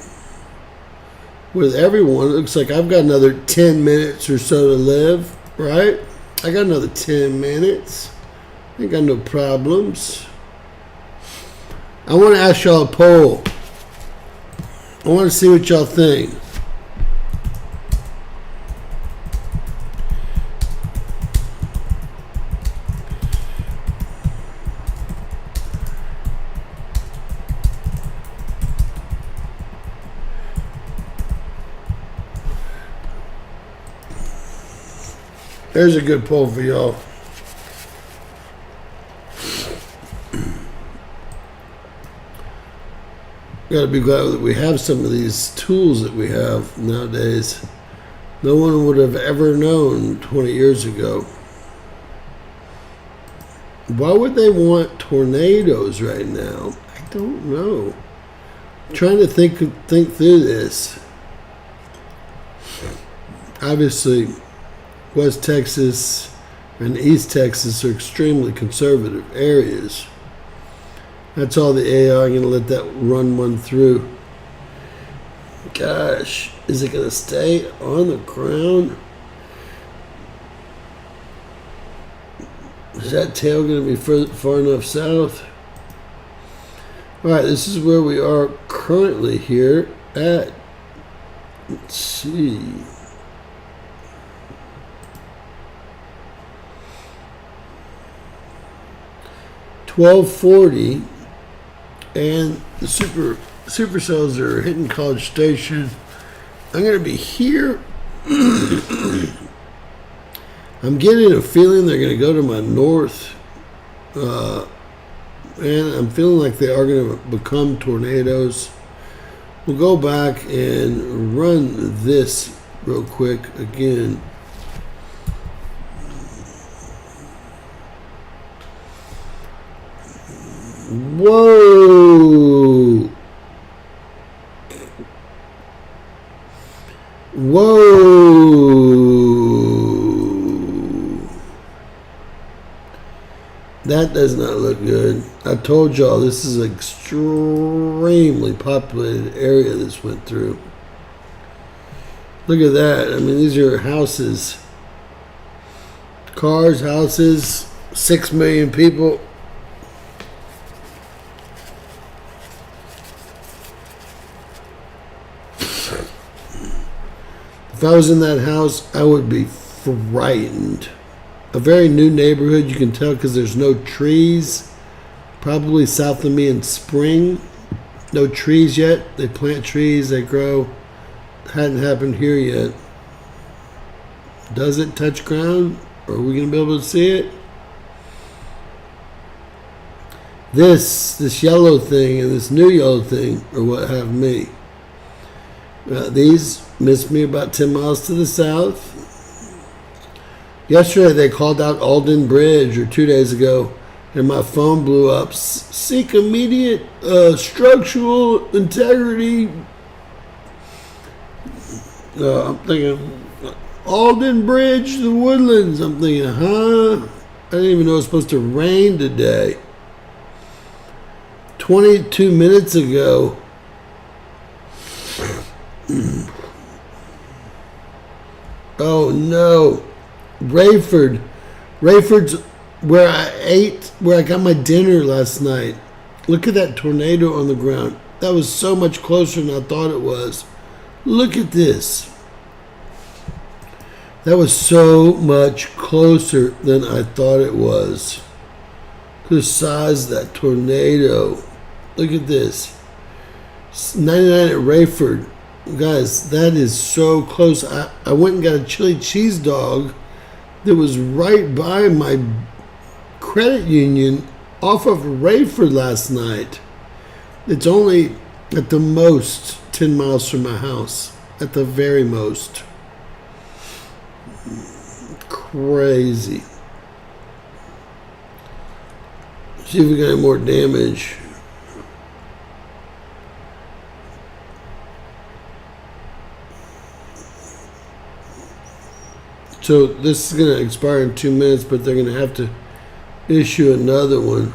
with everyone. It looks like I've got another 10 minutes or so to live, right? I got another 10 minutes. Ain't got no problems. I want to ask y'all a poll. I want to see what y'all think. There's a good poll for y'all. Gotta be glad that we have some of these tools that we have nowadays. No one would have ever known 20 years ago. Why would they want tornadoes right now? I don't know. I'm trying to think through this. Obviously, West Texas and East Texas are extremely conservative areas. That's all the AI. I'm going to let that run one through. Gosh, is it going to stay on the ground? Is that tail going to be far enough south? All right, this is where we are currently here at, let's see, $12.40, and the supercells are hitting College Station. I'm going to be here I'm getting a feeling they're going to go to my north. And I'm feeling like they are going to become tornadoes. We'll go back and run this real quick again. Whoa! Whoa! That does not look good. I told y'all this is an extremely populated area this went through. Look at that. I mean, these are houses. Cars, houses, 6 million people. If I was in that house, I would be frightened. A very new neighborhood, you can tell because there's no trees. Probably south of me in spring. No trees yet. They plant trees, they grow. Hadn't happened here yet. Does it touch ground? Are we going to be able to see it? This yellow thing and this new yellow thing are what have me. These missed me about 10 miles to the south. Yesterday they called out Alden Bridge, or 2 days ago, and my phone blew up. Seek immediate structural integrity. I'm thinking, Alden Bridge, the Woodlands. I'm thinking, huh? I didn't even know it was supposed to rain today. 22 minutes ago. Oh no. Rayford's where I got my dinner last night. Look at that tornado on the ground. That was so much closer than I thought it was. Look at this. That was so much closer than I thought it was. The size of that tornado. Look at this. 99 at Rayford. Guys, that is so close. I went and got a chili cheese dog that was right by my credit union off of Rayford last night. It's only at the most 10 miles from my house. At the very most. Crazy. See if we got any more damage. So this is going to expire in 2 minutes, but they're going to have to issue another one.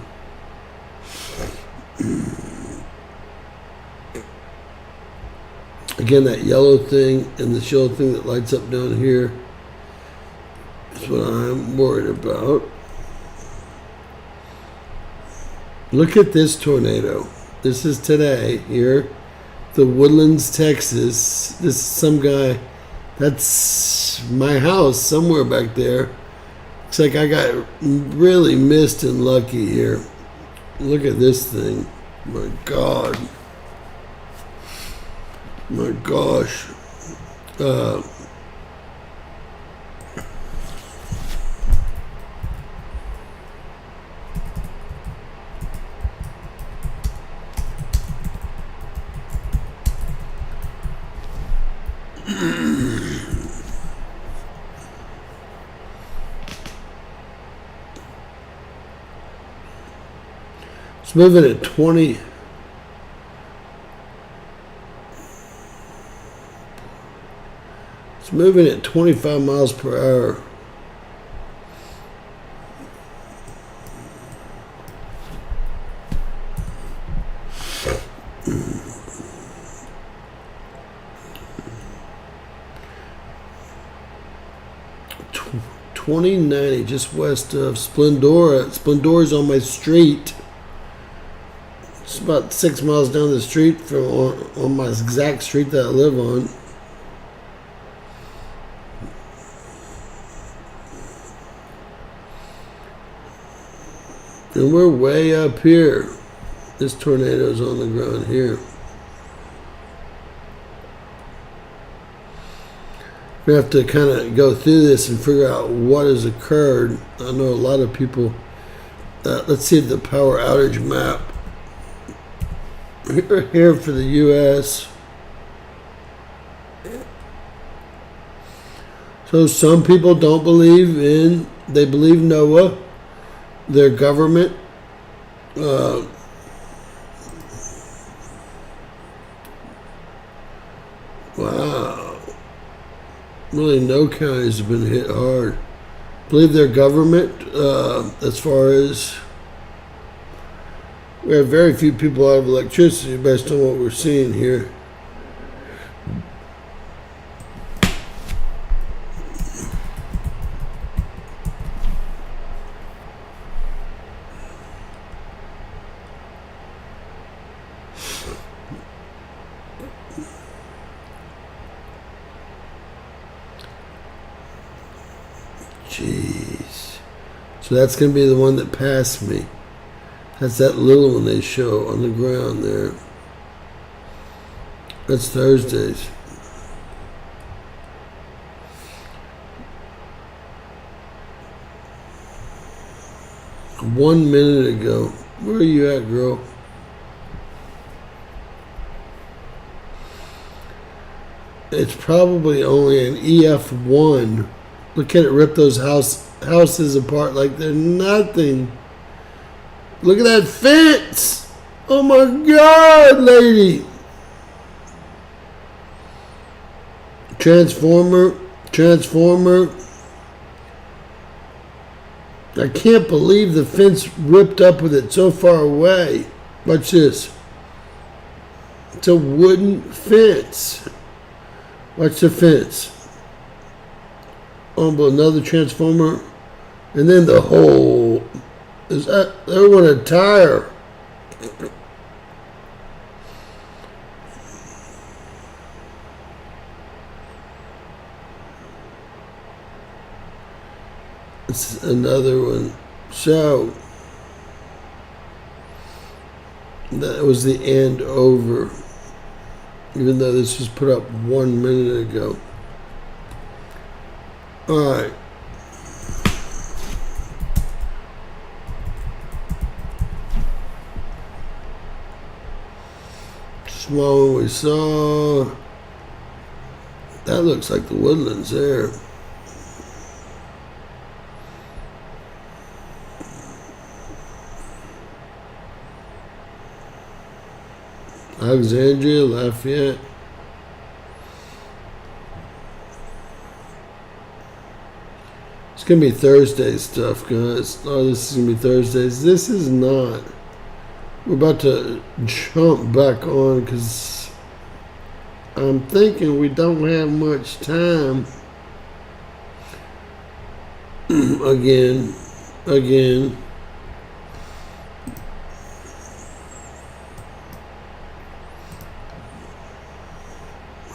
Again, that yellow thing and this yellow thing that lights up down here is what I'm worried about. Look at this tornado. This is today here, the Woodlands, Texas. This is some guy. That's my house somewhere back there. Looks like I got really missed and lucky here. Look at this thing. My God. My gosh. It's moving at 20. It's moving at 25 miles per hour. $20.90 just west of Splendora. Splendora's on my street. It's about 6 miles down the street from on my exact street that I live on. And we're way up here. This tornado's on the ground here. We have to kind of go through this and figure out what has occurred. I know a lot of people. Let's see the power outage map here for the U.S. So some people don't believe in. They believe NOAA, their government. Wow. Really, no counties have been hit hard. Believe their government, as far as we have very few people out of electricity based on what we're seeing here. Jeez. So that's going to be the one that passed me. That's that little one they show on the ground there. That's Thursdays. One minute ago. Where are you at, girl? It's probably only an EF1. Look at it rip those houses apart like they're nothing. Look at that fence. Oh my God, lady. Transformer. I can't believe the fence ripped up with it so far away. Watch this. It's a wooden fence. Watch the fence. Oh, but another transformer. And then the whole... Is that... There went a tire. It's another one. So... That was the end over. Even though this was put up 1 minute ago. Alright. Small one we saw. That looks like the woodlands there. Alexandria, Lafayette. It's going to be Thursday stuff, guys. Oh, this is going to be Thursdays. This is not. We're about to jump back on because I'm thinking we don't have much time. Again.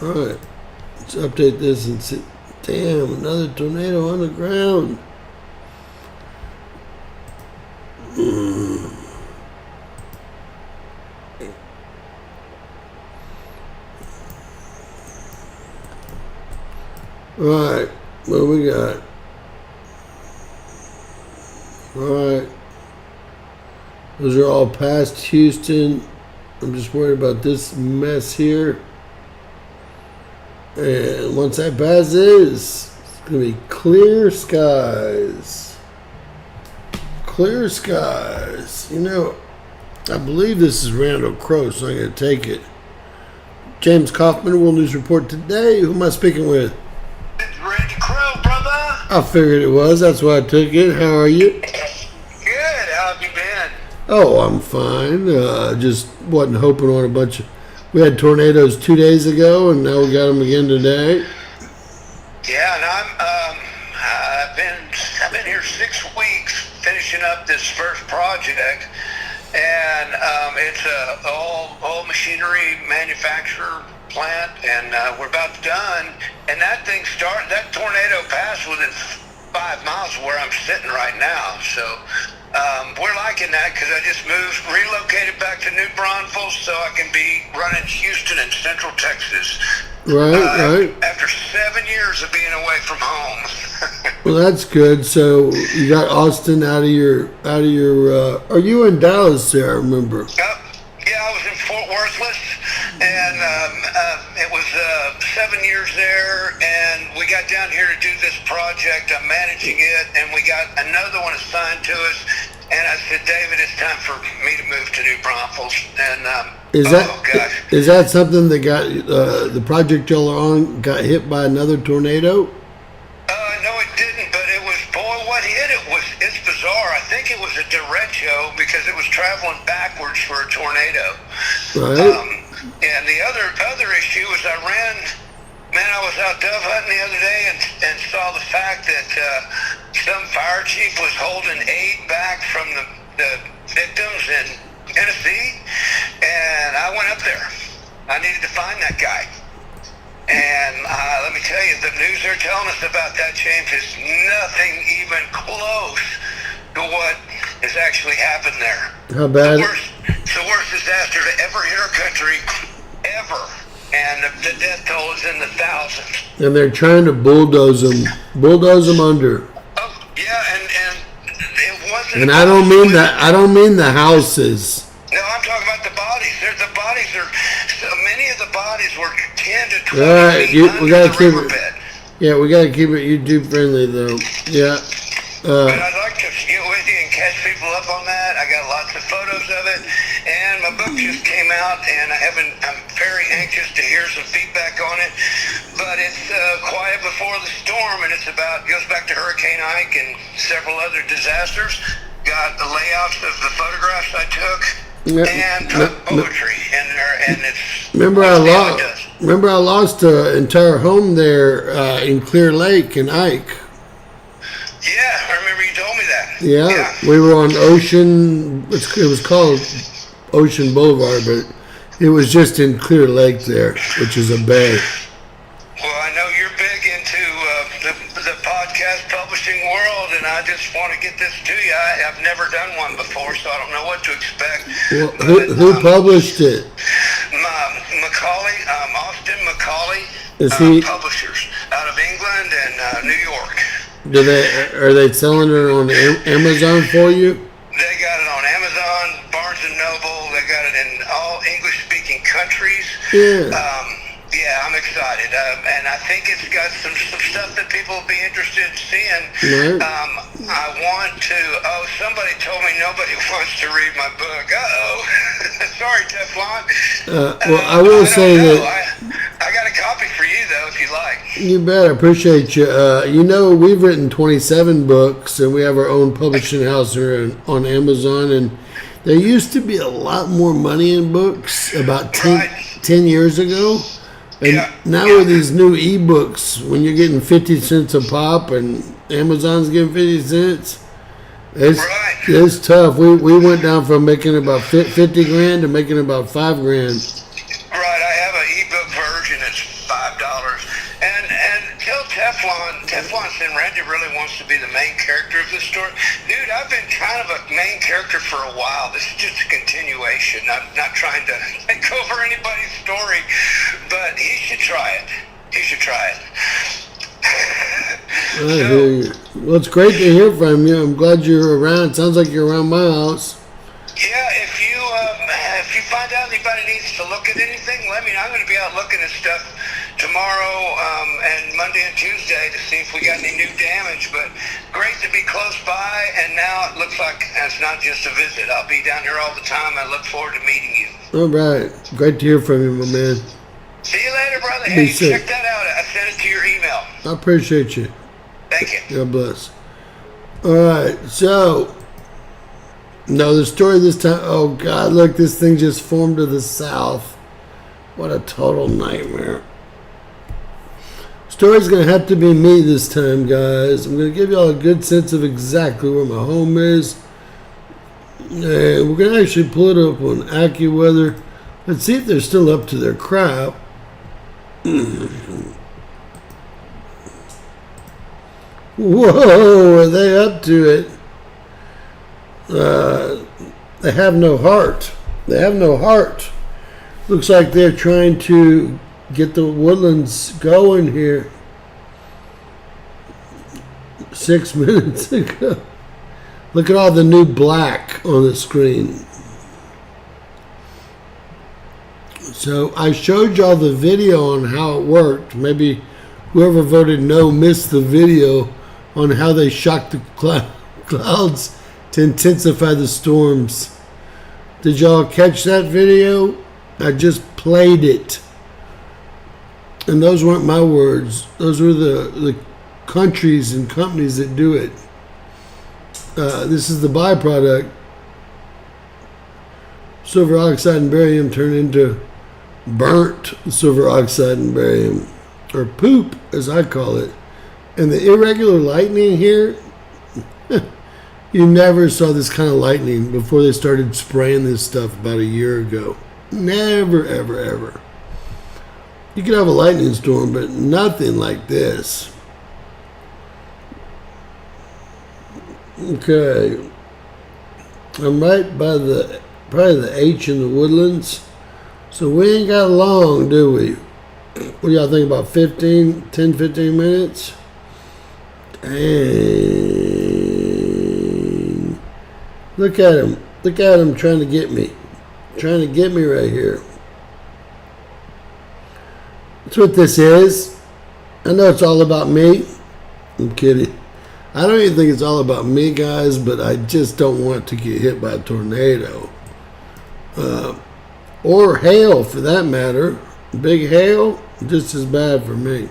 Alright, let's update this and see. Damn, another tornado on the ground. Alright, what do we got? Alright. Those are all past Houston. I'm just worried about this mess here. And once that passes, it's going to be clear skies. Clear skies. You know, I believe this is Randall Crowe, so I'm going to take it. James Kaufman, World News Report today. Who am I speaking with? It's Randy Crowe, brother. I figured it was. That's why I took it. How are you? Good. How have you been? Oh, I'm fine. Just wasn't hoping on a bunch of... We had tornadoes 2 days ago, and now we got them again today. Yeah, and I've been here 6 weeks finishing up this first project, and it's a all machinery manufacturer plant, and we're about done. And that tornado passed within 5 miles of where I'm sitting right now. So we're liking that because I just relocated back to New Braunfels so I can be running Houston and Central Texas. Right. After 7 years years of being away from home. Well, that's good. So you got Austin out of your. Are you in Dallas there? I remember. Yeah, I was in Fort Worthless, and it was 7 years there, and we got down here to do this project. I'm managing it, and we got another one assigned to us, and I said, David, it's time for me to move to New Braunfels, and is that something that got the project y'all are on got hit by another tornado? No, it didn't, but it was, boy, what hit it was, it's bizarre. I think it was a derecho because it was traveling backwards for a tornado. Right. And the other issue was I was out dove hunting the other day and saw the fact that some fire chief was holding aid back from the victims in Tennessee, and I went up there. I needed to find that guy. And let me tell you, the news they're telling us about that, James, is nothing even close to what has actually happened there. How bad? It's the worst disaster to ever hit our country, ever. And the death toll is in the thousands. And they're trying to bulldoze them under. Oh, yeah, and it wasn't. And I don't mean that. I don't mean the houses. No, I'm talking about the bodies. The bodies are. So many of the bodies were 10 to 20 right, feet under we gotta the keep riverbed. Yeah, we gotta keep it YouTube friendly though. Yeah. But I'd like to get with you and catch people up on that. I got lots of photos of it, and my book just came out, and I'm very anxious to hear some feedback on it. But it's Quiet Before the Storm, and goes back to Hurricane Ike and several other disasters. Got the layouts of the photographs I took, and poetry in there, and it's. Remember I lost an entire home there in Clear Lake in Ike. Yeah, I remember you told me that. Yeah, we were on Ocean. It was called Ocean Boulevard, but it was just in Clear Lake there, which is a bay. Well, I know you're big into the podcast publishing world, and I just want to get this to you. I've never done one before, so I don't know what to expect. Well, who published it? Austin Macaulay Publishers out of England and New York. Are they selling it on Amazon for you? They got it on Amazon, Barnes and Noble. They got it in all English-speaking countries. Yeah, I'm excited, and I think it's got some stuff that people will be interested in seeing. Right. I want to. Oh, somebody told me nobody wants to read my book. Sorry, Teflon. Well, I will say that I got a copy for you, though, if you like. You bet. I appreciate you. We've written 27 books, and we have our own publishing house here on Amazon. And there used to be a lot more money in books about 10 years ago. And now with these new ebooks, when you're getting 50 cents a pop and Amazon's getting 50 cents, it's tough. We went down from making about 50 grand to making about $5 grand. Right, I have an ebook version that's $5. And tell Teflon said Randy really wants to be the main character of this story. Dude, I've been kind of a main character for a while. This is just a continuation. I'm not trying to take over anybody's story, but he should try it. I hear you. Well, it's great to hear from you. I'm glad you're around. It sounds like you're around my house. Yeah, if you find out anybody needs to look at anything, let me know. I'm going to be out looking at stuff tomorrow and Monday and Tuesday to see if we got any new damage. But great to be close by, and now it looks like it's not just a visit. I'll be down here all the time. I look forward to meeting you. All right. Great to hear from you, my man. See you later, brother. Hey, check that out. I sent it to your email. I appreciate you. Thank you. God bless. All right. So, no, the story this time. Oh, God. Look, this thing just formed to the south. What a total nightmare. Story's going to have to be me this time, guys. I'm going to give y'all a good sense of exactly where my home is. And we're going to actually pull it up on AccuWeather. Let's see if they're still up to their crap. Whoa, are they up to it? They have no heart. Looks like they're trying to get the woodlands going here. 6 minutes ago. Look at all the new black on the screen. So I showed y'all the video on how it worked. Maybe whoever voted no missed the video on how they shocked the clouds to intensify the storms. Did y'all catch that video? I just played it. And those weren't my words. Those were the countries and companies that do it. This is the byproduct. Silver oxide and barium turn into burnt silver oxide and barium, or poop as I call it. And the irregular lightning here, you never saw this kind of lightning before they started spraying this stuff about a year ago. Never, ever, ever. You could have a lightning storm, but nothing like this. Okay. I'm right by probably the H in the Woodlands. So we ain't got long, do we? What do y'all think, about 10, 15 minutes? Dang. Look at him. Look at him trying to get me. Trying to get me right here. That's what this is. I know it's all about me. I'm kidding. I don't even think it's all about me, guys, but I just don't want to get hit by a tornado. Or hail, for that matter. Big hail, just as bad for me.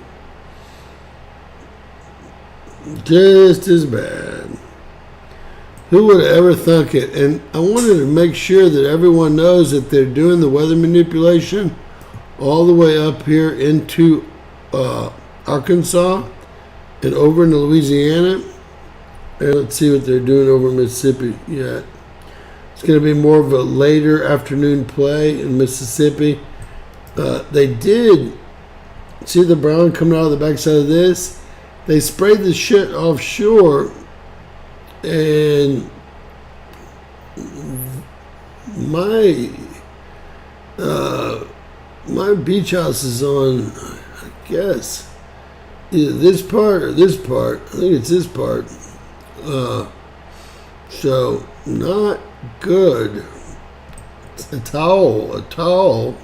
Just as bad. Who would have ever thunk it? And I wanted to make sure that everyone knows that they're doing the weather manipulation all the way up here into Arkansas and over into Louisiana. And let's see what they're doing over in Mississippi yet. It's going to be more of a later afternoon play in Mississippi. They did see the brown coming out of the backside of this. They sprayed the shit offshore, and my beach house is on, I guess, either this part or this part. I think it's this part. So not good. A towel.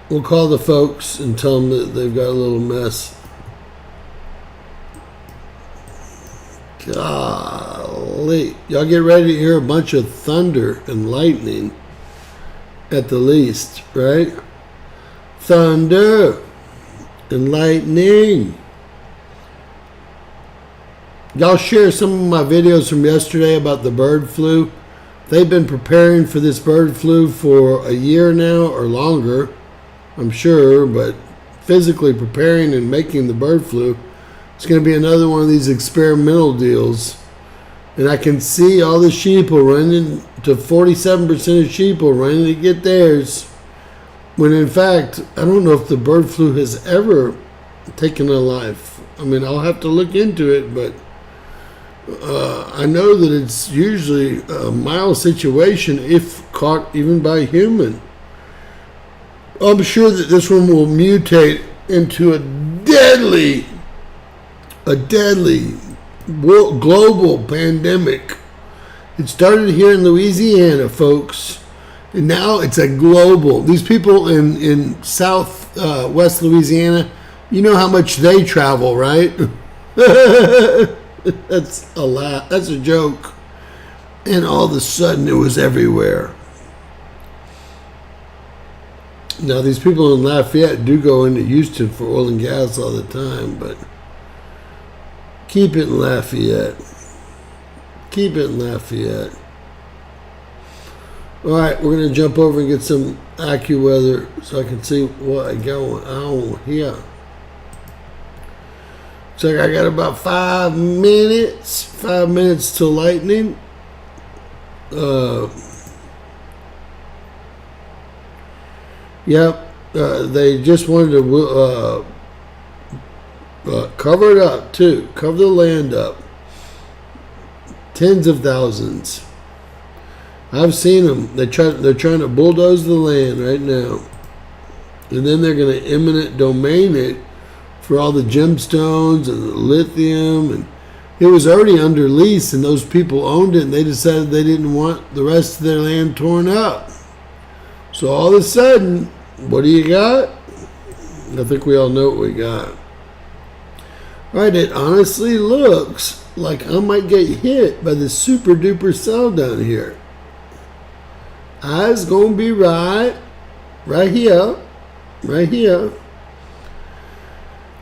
We'll call the folks and tell them that they've got a little mess. Golly. Y'all get ready to hear a bunch of thunder and lightning at the least, right? Thunder and lightning. Y'all share some of my videos from yesterday about the bird flu. They've been preparing for this bird flu for a year now or longer, I'm sure, but physically preparing and making the bird flu. It's going to be another one of these experimental deals. And I can see all the sheeple running to 47% of sheeple running to get theirs. When in fact, I don't know if the bird flu has ever taken a life. I mean, I'll have to look into it, but I know that it's usually a mild situation if caught even by a human. I'm sure that this one will mutate into a deadly global pandemic. It started here in Louisiana, folks, and now it's a global. These people in West Louisiana, you know how much they travel, right? That's a laugh. That's a joke. And all of a sudden, it was everywhere. Now, these people in Lafayette do go into Houston for oil and gas all the time, but keep it in Lafayette. Keep it in Lafayette. All right, we're going to jump over and get some AccuWeather so I can see what I going on here. Looks like I got about 5 minutes. 5 minutes till lightning. Yep. They just wanted to cover it up too. Cover the land up. Tens of thousands. I've seen them. They're trying to bulldoze the land right now, and then they're going to eminent domain it for all the gemstones and the lithium, and it was already under lease, and those people owned it, and they decided they didn't want the rest of their land torn up. So all of a sudden, what do you got? I think we all know what we got. Right, it honestly looks like I might get hit by the super duper cell down here. I's gonna be right here.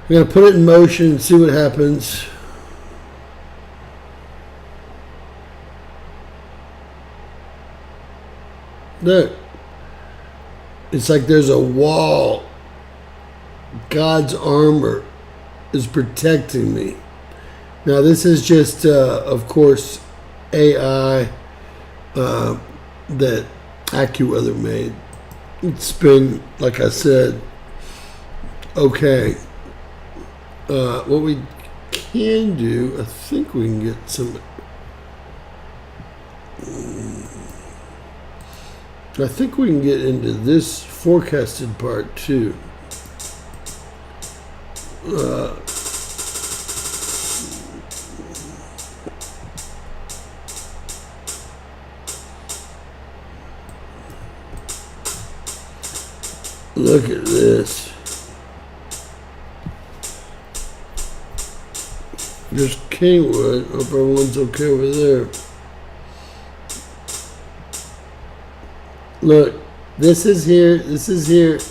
I'm gonna put it in motion and see what happens. Look, it's like there's a wall. God's armor is protecting me. Now this is just, of course, AI that AccuWeather made. It's been, like I said, okay. What we can do, I think we can get some. I think we can get into this forecasted part too. Look at this. There's Kingwood. Hope everyone's okay over there. Look, this is here,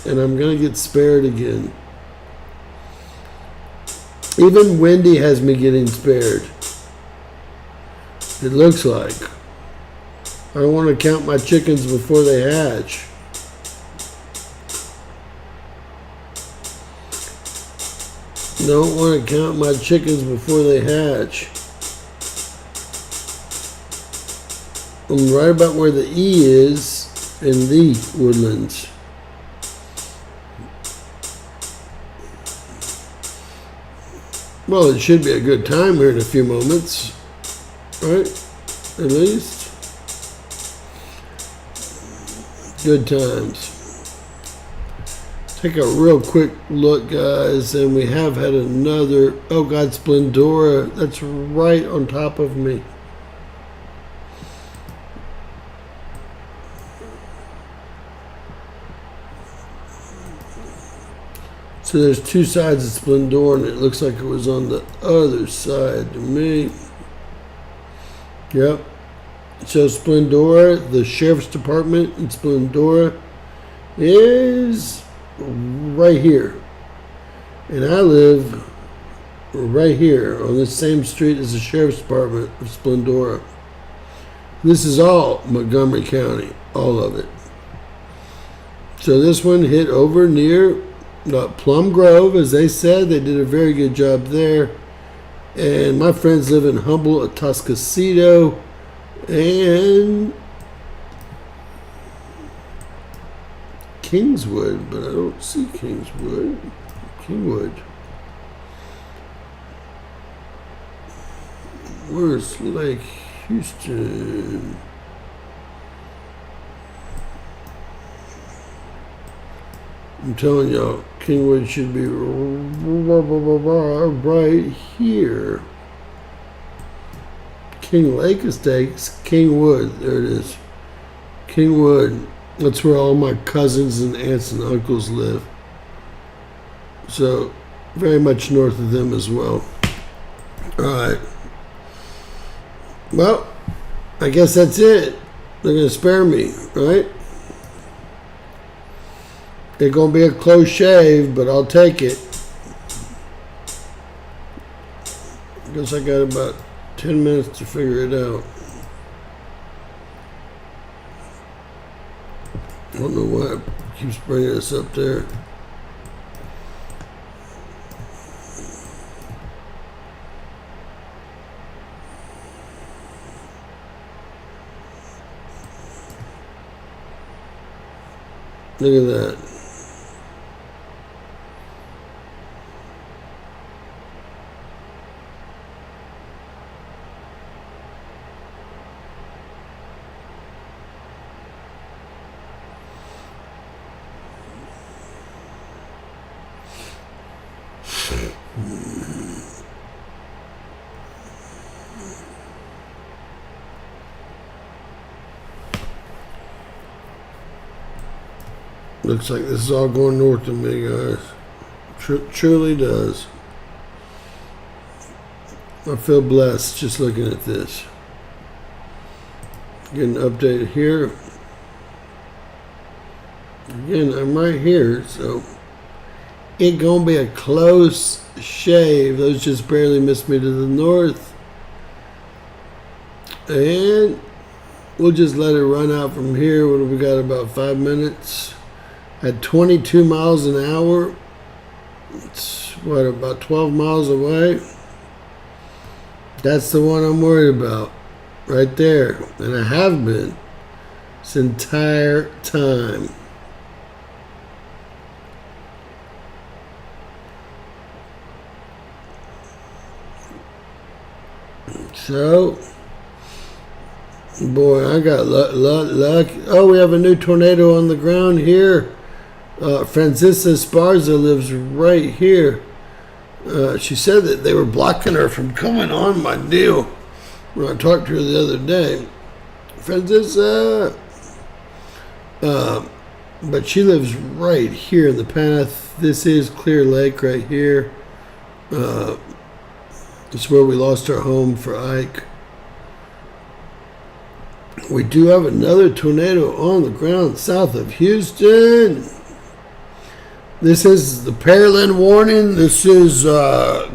and I'm going to get spared again. Even Wendy has me getting spared. It looks like. I don't want to count my chickens before they hatch. Don't want to count my chickens before they hatch. I'm right about where the E is in the woodlands. Well, it should be a good time here in a few moments, right? At least. Good times. Take a real quick look, guys, and we have had another, oh God, Splendora, that's right on top of me. So there's two sides of Splendora, and it looks like it was on the other side to me. Yep. So Splendora, the Sheriff's Department in Splendora is right here. And I live right here on this same street as the Sheriff's Department of Splendora. This is all Montgomery County, all of it. So this one hit over near Plum Grove, as they said. They did a very good job there. And my friends live in Humble, Atascocito, and Kingswood, but I don't see Kingwood. Where's Lake Houston? I'm telling y'all, Kingwood should be right here. King Lake Estates, Kingwood, there it is. Kingwood, that's where all my cousins and aunts and uncles live. So, very much north of them as well. Alright. Well, I guess that's it. They're going to spare me, right? It's going to be a close shave, but I'll take it. I guess I got about 10 minutes to figure it out. I don't know why it keeps bringing us up there. Look at that. Looks like this is all going north of me, guys. Truly does. I feel blessed just looking at this. Getting an update here. Again, I'm right here, so it's gonna be a close shave. Those just barely missed me to the north. And we'll just let it run out from here. What have we got? About 5 minutes. At 22 miles an hour. It's what, about 12 miles away? That's the one I'm worried about. Right there. And I have been this entire time. So, boy, I got luck. Oh, we have a new tornado on the ground here. Francisca Esparza lives right here. She said that they were blocking her from coming on my deal when I talked to her the other day. Francisca! But she lives right here in the path. This is Clear Lake right here. It's where we lost our home for Ike. We do have another tornado on the ground south of Houston. This is the Pearland warning. This is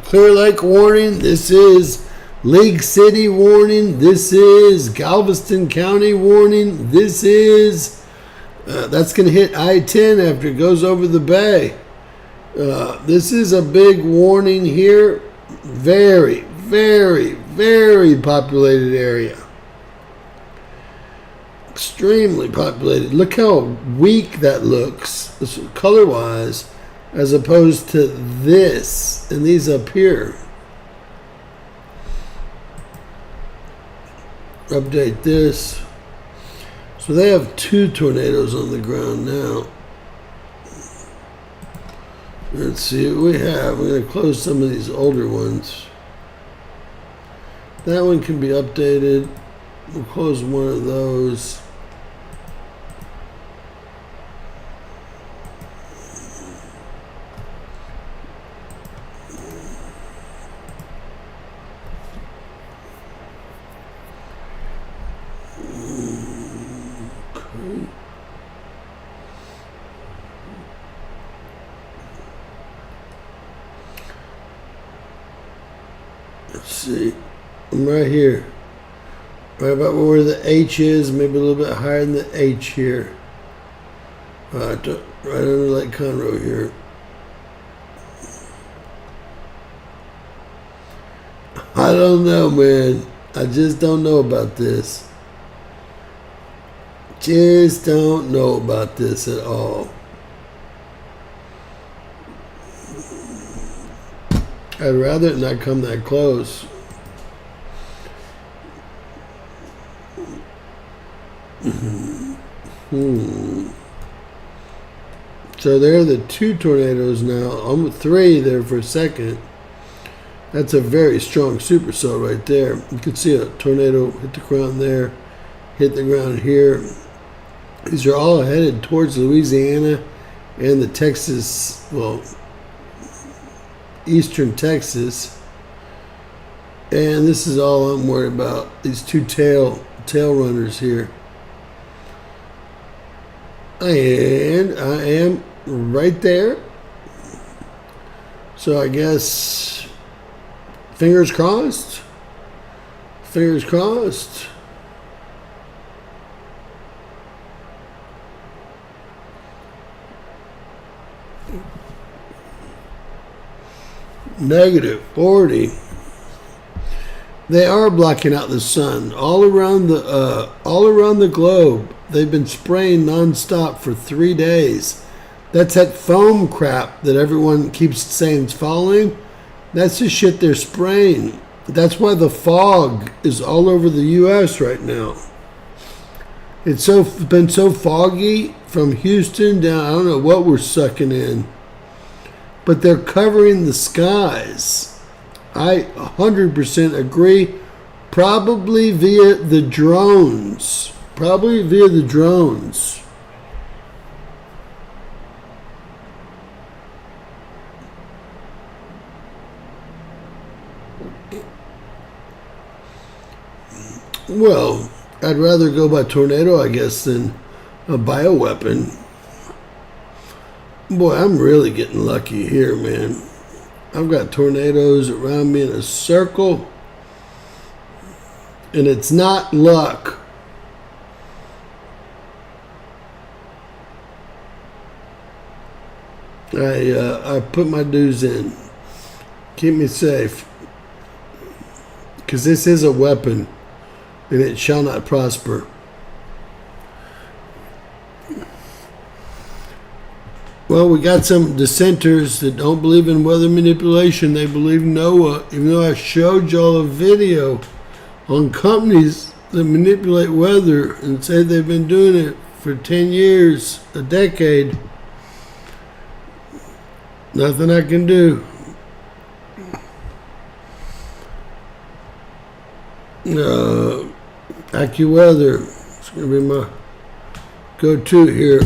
Clear Lake warning. This is League City warning. This is Galveston County warning. This is that's going to hit I-10 after it goes over the bay. This is a big warning here. Very, very, very populated area. Extremely populated. Look how weak that looks color-wise as opposed to this and these up here. Update this. So they have 2 tornadoes on the ground now. Let's see what we have. We're going to close some of these older ones. That one can be updated. We'll close one of those. Let's see. I'm right here. Right about where the H is, maybe a little bit higher than the H here. Right under Lake Conroe here. I don't know, man. I just don't know about this. Just don't know about this at all. I'd rather it not come that close. So there are the 2 tornadoes now. I'm 3 there for a second. That's a very strong supercell right there. You can see a tornado hit the ground there, hit the ground here. These are all headed towards Louisiana and the Texas, well, eastern Texas. And this is all I'm worried about. These 2 tail runners here. And I am right there. So I guess fingers crossed. Fingers crossed. -40. They are blocking out the sun all around the globe. They've been spraying nonstop for 3 days. That's that foam crap that everyone keeps saying is falling. That's the shit they're spraying. That's why the fog is all over the U.S. right now. It's been so foggy from Houston down. I don't know what we're sucking in. but they're covering the skies. I 100% agree. Probably via the drones. Well, I'd rather go by tornado, I guess, than a bioweapon. Boy, I'm really getting lucky here, man. I've got tornadoes around me in a circle, and it's not luck. I put my dues in. Keep me safe. Because this is a weapon, and it shall not prosper. Well, we got some dissenters that don't believe in weather manipulation. They believe Noah, even though I showed y'all a video on companies that manipulate weather and say they've been doing it for 10 years, a decade. Nothing I can do. AccuWeather. It's going to be my go-to here.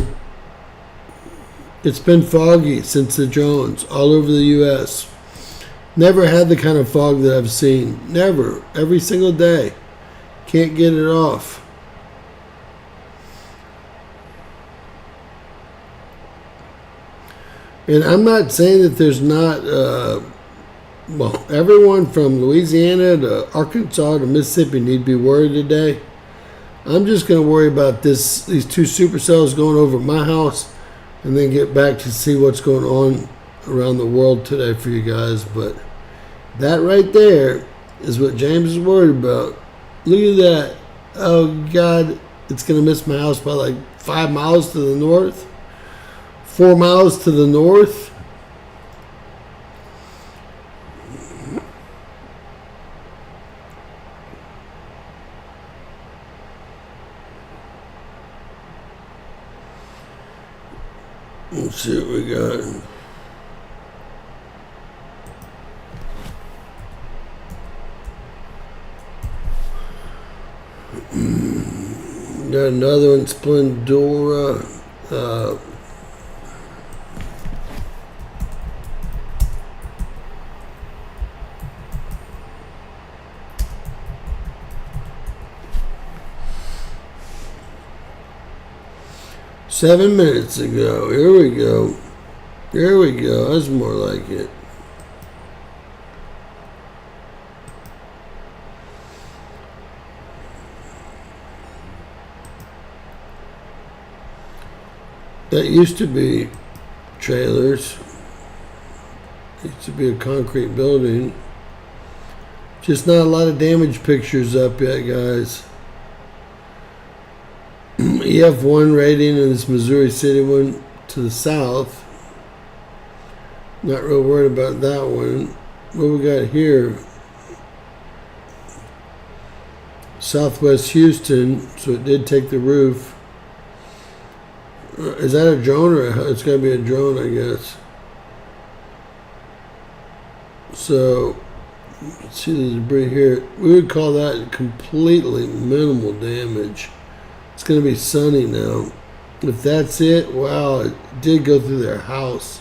It's been foggy since the Jones all over the U.S. Never had the kind of fog that I've seen. Never. Every single day. Can't get it off. And I'm not saying that there's not, well, everyone from Louisiana to Arkansas to Mississippi need to be worried today. I'm just going to worry about these two supercells going over my house and then get back to see what's going on around the world today for you guys. But that right there is what James is worried about. Look at that. Oh, God, it's going to miss my house by like 5 miles to the north. 4 miles to the north. Let's see what we got. Got another one, Splendora. 7 minutes ago. Here we go. Here we go. That's more like it. That used to be trailers. Used to be a concrete building. Just not a lot of damage pictures up yet, guys. EF1 rating in this Missouri City one to the south. Not real worried about that one. What we got here? Southwest Houston, so it did take the roof. Is that a drone or it's got to be a drone, I guess. So, let's see the debris here. We would call that completely minimal damage. It's going to be sunny now. If that's it, wow, it did go through their house.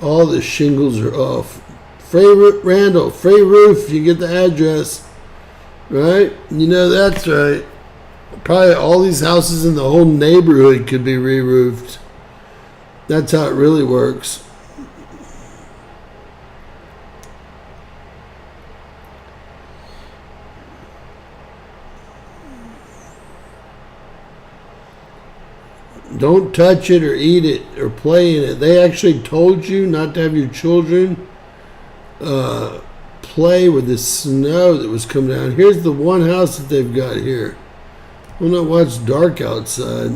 All the shingles are off. Randall, free roof, you get the address. Right? You know that's right. Probably all these houses in the whole neighborhood could be re-roofed. That's how it really works. Don't touch it or eat it or play in it. They actually told you not to have your children play with the snow that was coming down. Here's the one house that they've got here. I don't know why it's dark outside.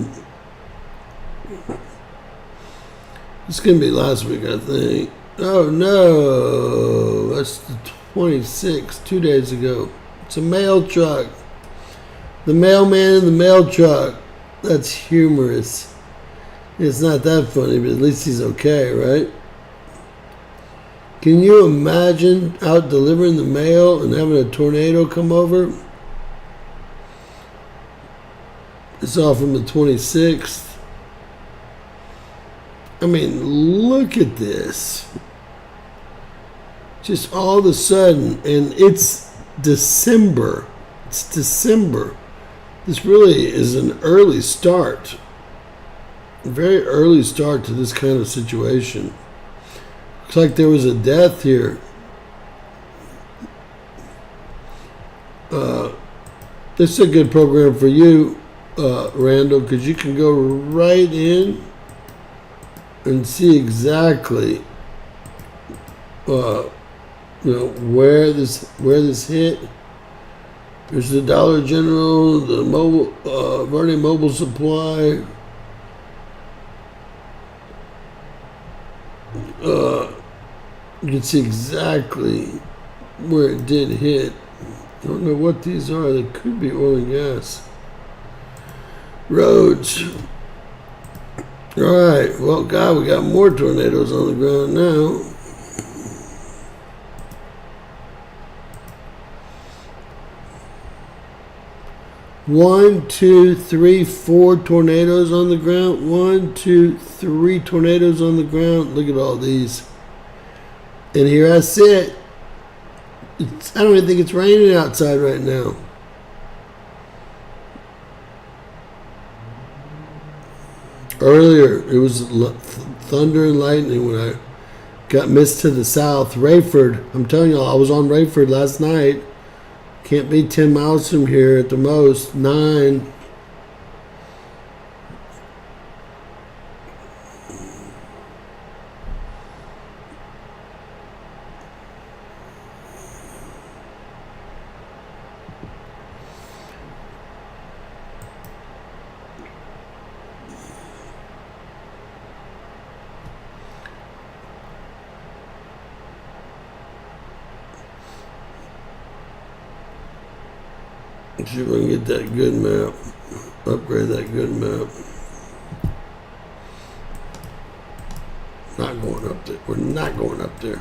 It's going to be last week, I think. Oh, no. That's the 26th, 2 days ago. It's a mail truck. The mailman in the mail truck. That's humorous. It's not that funny, but at least he's okay, right? Can you imagine out delivering the mail and having a tornado come over? It's off from the 26th. I mean, look at this. Just all of a sudden, and it's December. It's December. This really is an early start. A very early start to this kind of situation. Looks like there was a death here. This is a good program for you, Randall, because you can go right in and see exactly where this hit. There's the Dollar General, the Verde Mobile Supply. You can see exactly where it did hit. I don't know what these are. They could be oil and gas. Roads. All right. Well, God, we got more tornadoes on the ground now. One, two, three, 4 tornadoes on the ground. 1, 2, 3 tornadoes on the ground. Look at all these. And here I sit. I don't even think it's raining outside right now. Earlier, it was thunder and lightning when I got missed to the south. Rayford, I'm telling you, I was on Rayford last night. Can't be 10 miles from here at the most. 9. See if I can get that good map. Upgrade that good map. Not going up there. We're not going up there.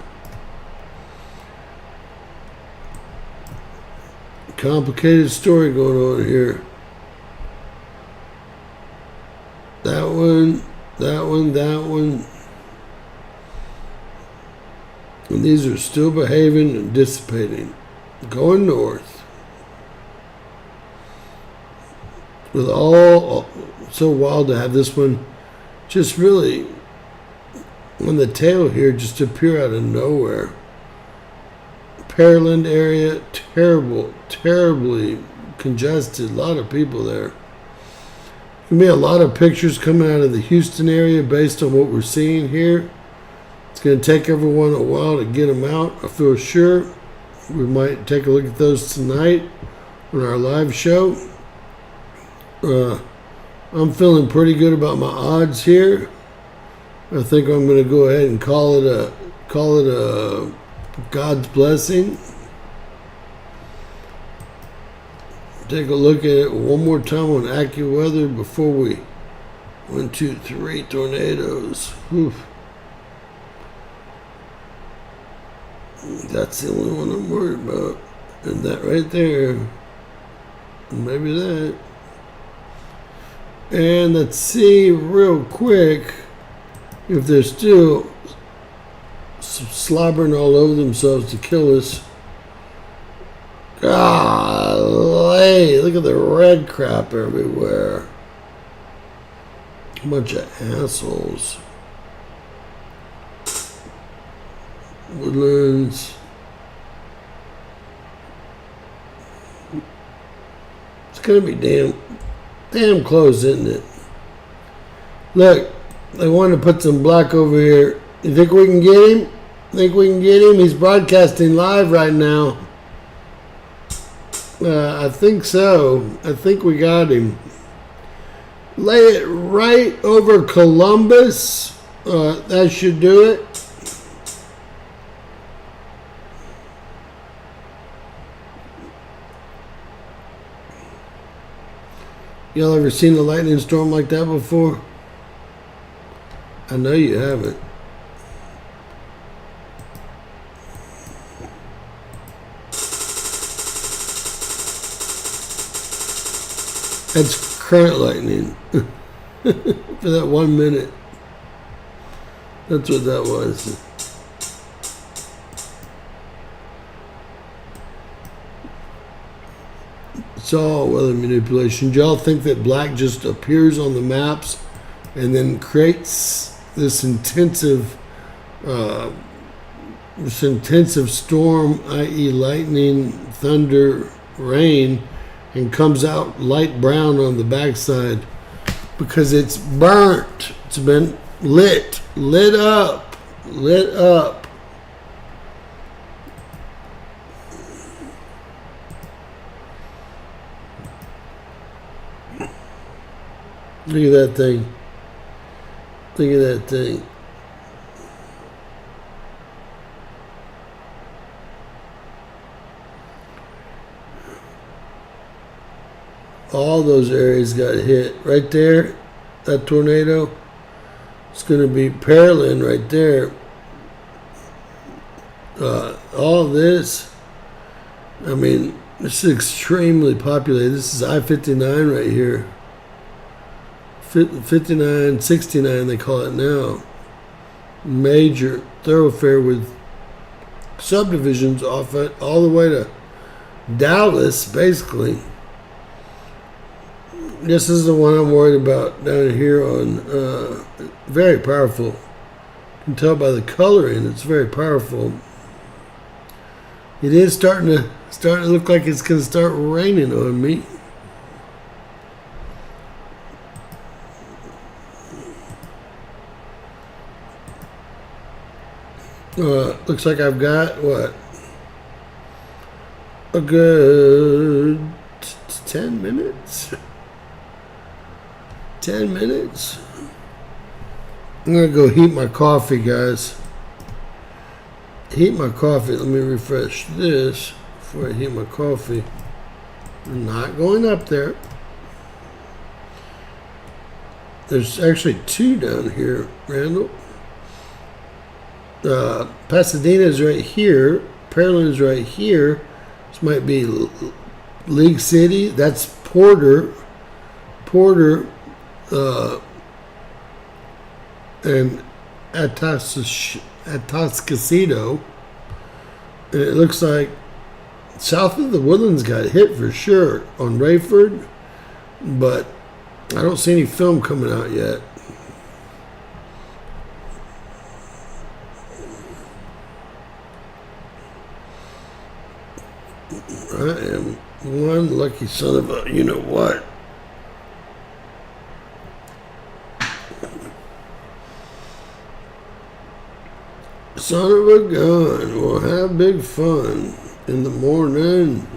Complicated story going on here. That one, that one, that one. And these are still behaving and dissipating. Going north. With all so wild to have this one just really on the tail here, just appear out of nowhere. Pearland area, terribly congested. A lot of people there. There'll be a lot of pictures coming out of the Houston area based on what we're seeing here. It's going to take everyone a while to get them out, I feel sure. We might take a look at those tonight on our live show. I'm feeling pretty good about my odds here. I think I'm going to go ahead and call it a God's blessing. Take a look at it one more time on AccuWeather before we 1, 2, 3 tornadoes. Whew. That's the only one I'm worried about. And that right there. Maybe that. And let's see real quick if they're still slobbering all over themselves to kill us. Golly, look at the red crap everywhere. A bunch of assholes. Woodlands. It's gonna be damn close, isn't it? Look, they want to put some black over here. You think we can get him? Think we can get him? He's broadcasting live right now. I think so. I think we got him. Lay it right over Columbus. That should do it. Y'all ever seen a lightning storm like that before? I know you haven't. That's current lightning. For that 1 minute. That's what that was. It's all weather manipulation. Do y'all think that black just appears on the maps and then creates this intensive storm, i.e. lightning, thunder, rain, and comes out light brown on the backside because it's burnt. It's been lit up. Look at that thing. Look at that thing. All those areas got hit. Right there, that tornado, it's going to be paralleling right there. All this, I mean, this is extremely populated. This is I-59 right here. 59, 69 they call it now. Major thoroughfare with subdivisions off it all the way to Dallas, basically. This is the one I'm worried about down here on, very powerful. You can tell by the coloring, it's very powerful. It is starting to look like it's going to start raining on me. Looks like I've got, what, a good 10 minutes? 10 minutes? I'm going to go heat my coffee, guys. Heat my coffee. Let me refresh this before I heat my coffee. I'm not going up there. There's actually two down here, Randall. Pasadena's right here. Pearland's right here. This might be League City. That's Porter. And Atascocito. And it looks like south of the Woodlands got hit for sure on Rayford, but I don't see any film coming out yet. I am one lucky son of a you know what. Son of a gun. We'll have big fun in the morning.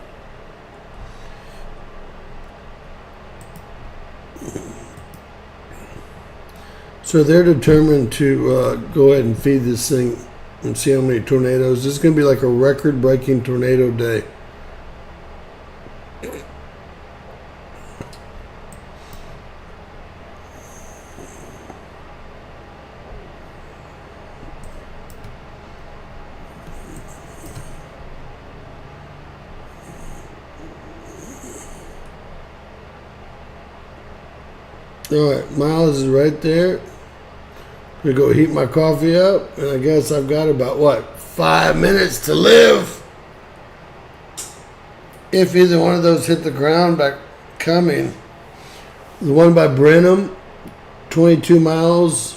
So they're determined to go ahead and feed this thing and see how many tornadoes. This is going to be like a record-breaking tornado day. Alright, Miles is right there. I'm going to go heat my coffee up, and I guess I've got about, what, 5 minutes to live? If either one of those hit the ground back coming. The one by Brenham, 22 miles,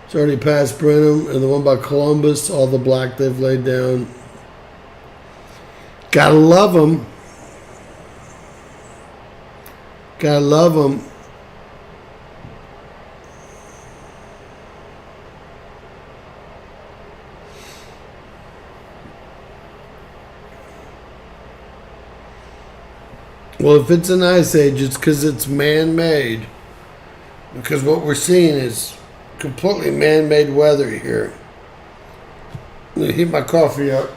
it's already past Brenham, and the one by Columbus, all the black they've laid down. Gotta love them. Gotta love them. Well, if it's an ice age, it's because it's man-made. Because what we're seeing is completely man-made weather here. I'm going to heat my coffee up.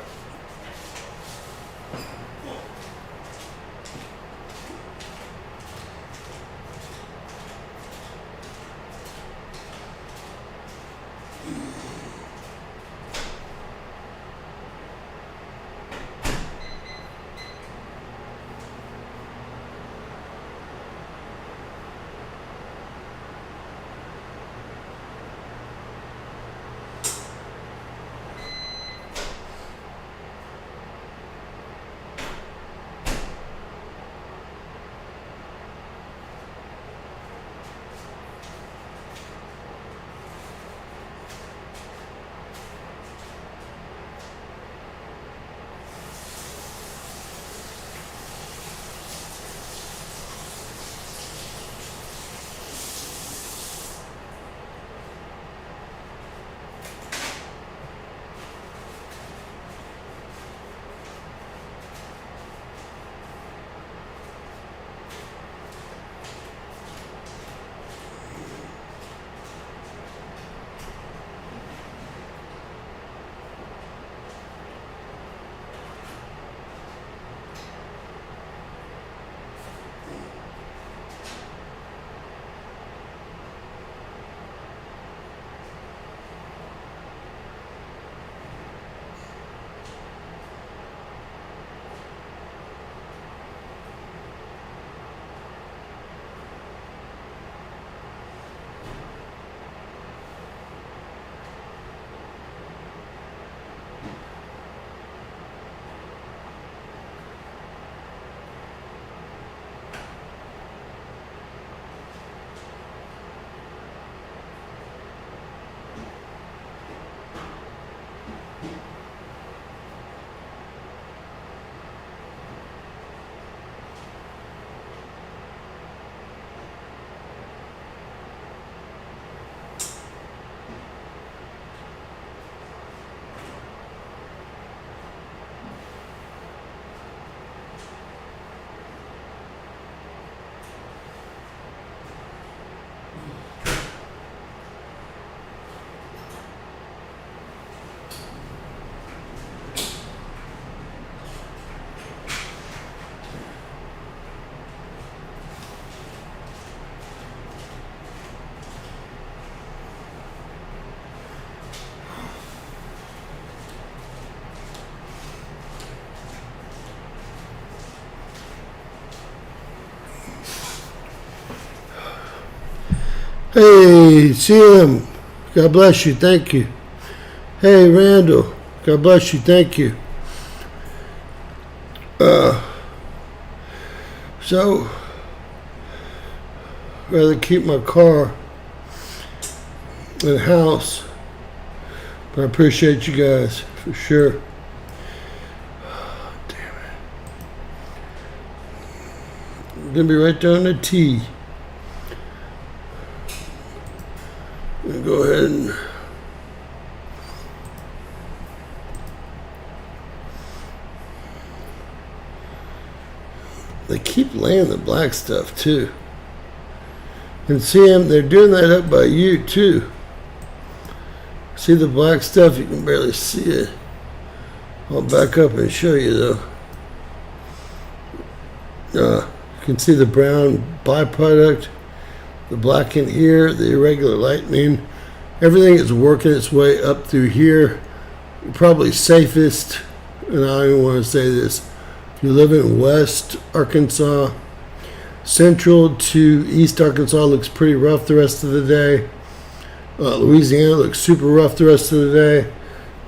Hey, CM, God bless you, thank you. Hey, Randall, God bless you, thank you. So, rather keep my car in the house, but I appreciate you guys for sure. Damn it. I'm gonna be right there on the T. I'm gonna go ahead and they keep laying the black stuff too. And see them, they're doing that up by you too. See the black stuff? You can barely see it. I'll back up and show you though. You can see the brown byproduct, the black in here, the irregular lightning. Everything is working its way up through here. Probably safest, and I don't even want to say this, if you live in West Arkansas, Central to East Arkansas looks pretty rough the rest of the day. Louisiana looks super rough the rest of the day.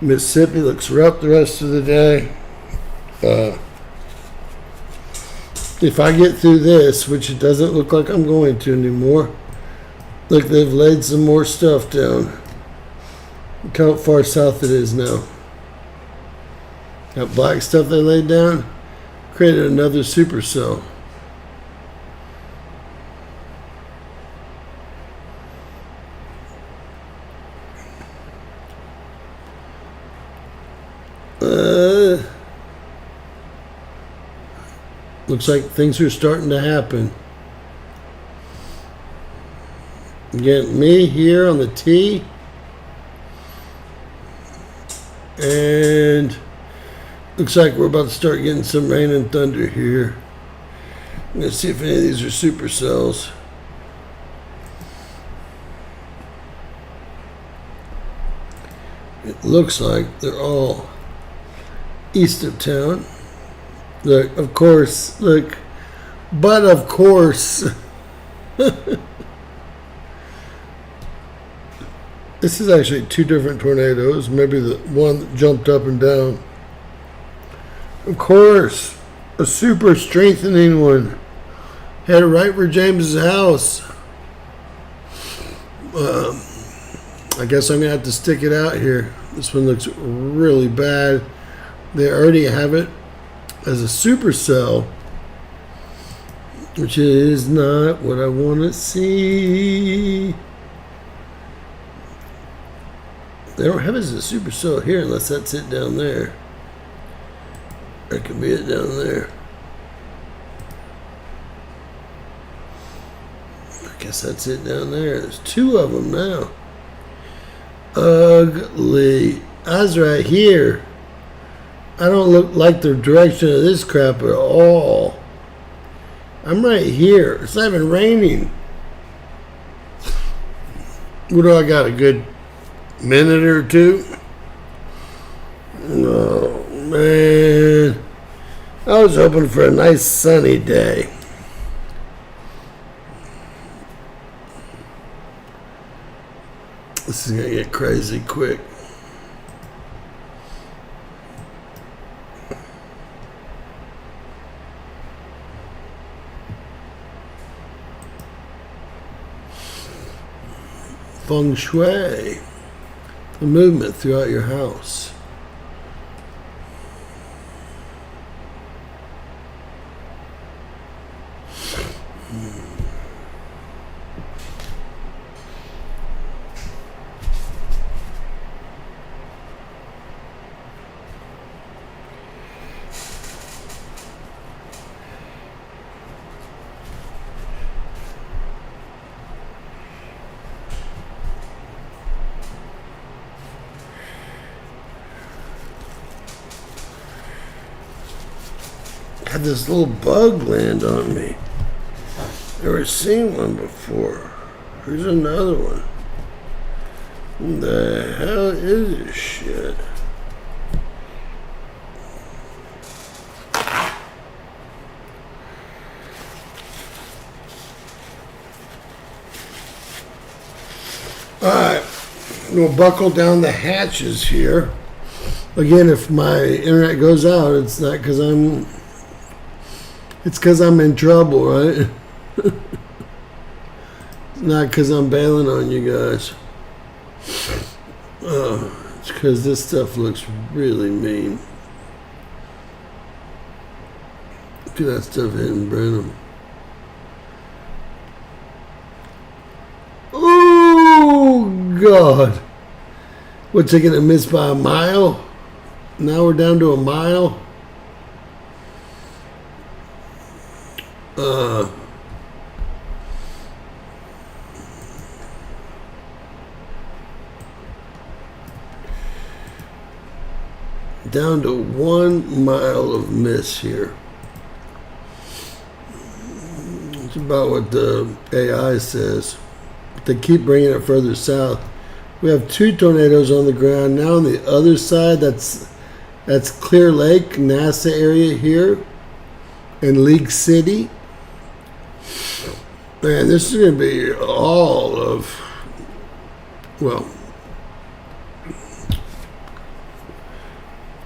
Mississippi looks rough the rest of the day. If I get through this, which it doesn't look like I'm going to anymore, look, they've laid some more stuff down. Look how far south it is now. That black stuff they laid down created another supercell. Looks like things are starting to happen. Again, me here on the T. And looks like we're about to start getting some rain and thunder here. I'm going to see if any of these are supercells. It looks like they're all east of town. Look, of course, look, but of course. This is actually two different tornadoes. Maybe the one that jumped up and down. Of course, a super strengthening one. Had it right for James's house. I guess I'm going to have to stick it out here. This one looks really bad. They already have it as a supercell, which is not what I want to see. They don't have it as a supercell here unless that's it down there. That could be it down there. I guess that's it down there. There's two of them now. Ugly. I was right here. I don't look like the direction of this crap at all. I'm right here. It's not even raining. What do I got? A good minute or two? Oh, man. I was hoping for a nice sunny day. This is going to get crazy quick. Feng Shui, the movement throughout your house. Had this little bug land on me. Never seen one before. Here's another one. What the hell is this shit? We'll buckle down the hatches here. Again, if my internet goes out, it's not because it's because I'm in trouble, right? It's not because I'm bailing on you guys. It's because this stuff looks really mean. Look at that stuff hitting Brenham. Oh, God. What's it going to miss by a mile? Now we're down to a mile. Down to 1 mile of miss here. It's about what the AI says. But they keep bringing it further south. We have 2 tornadoes on the ground. Now on the other side, that's Clear Lake, NASA area here, and League City. Man, this is going to be all of, well,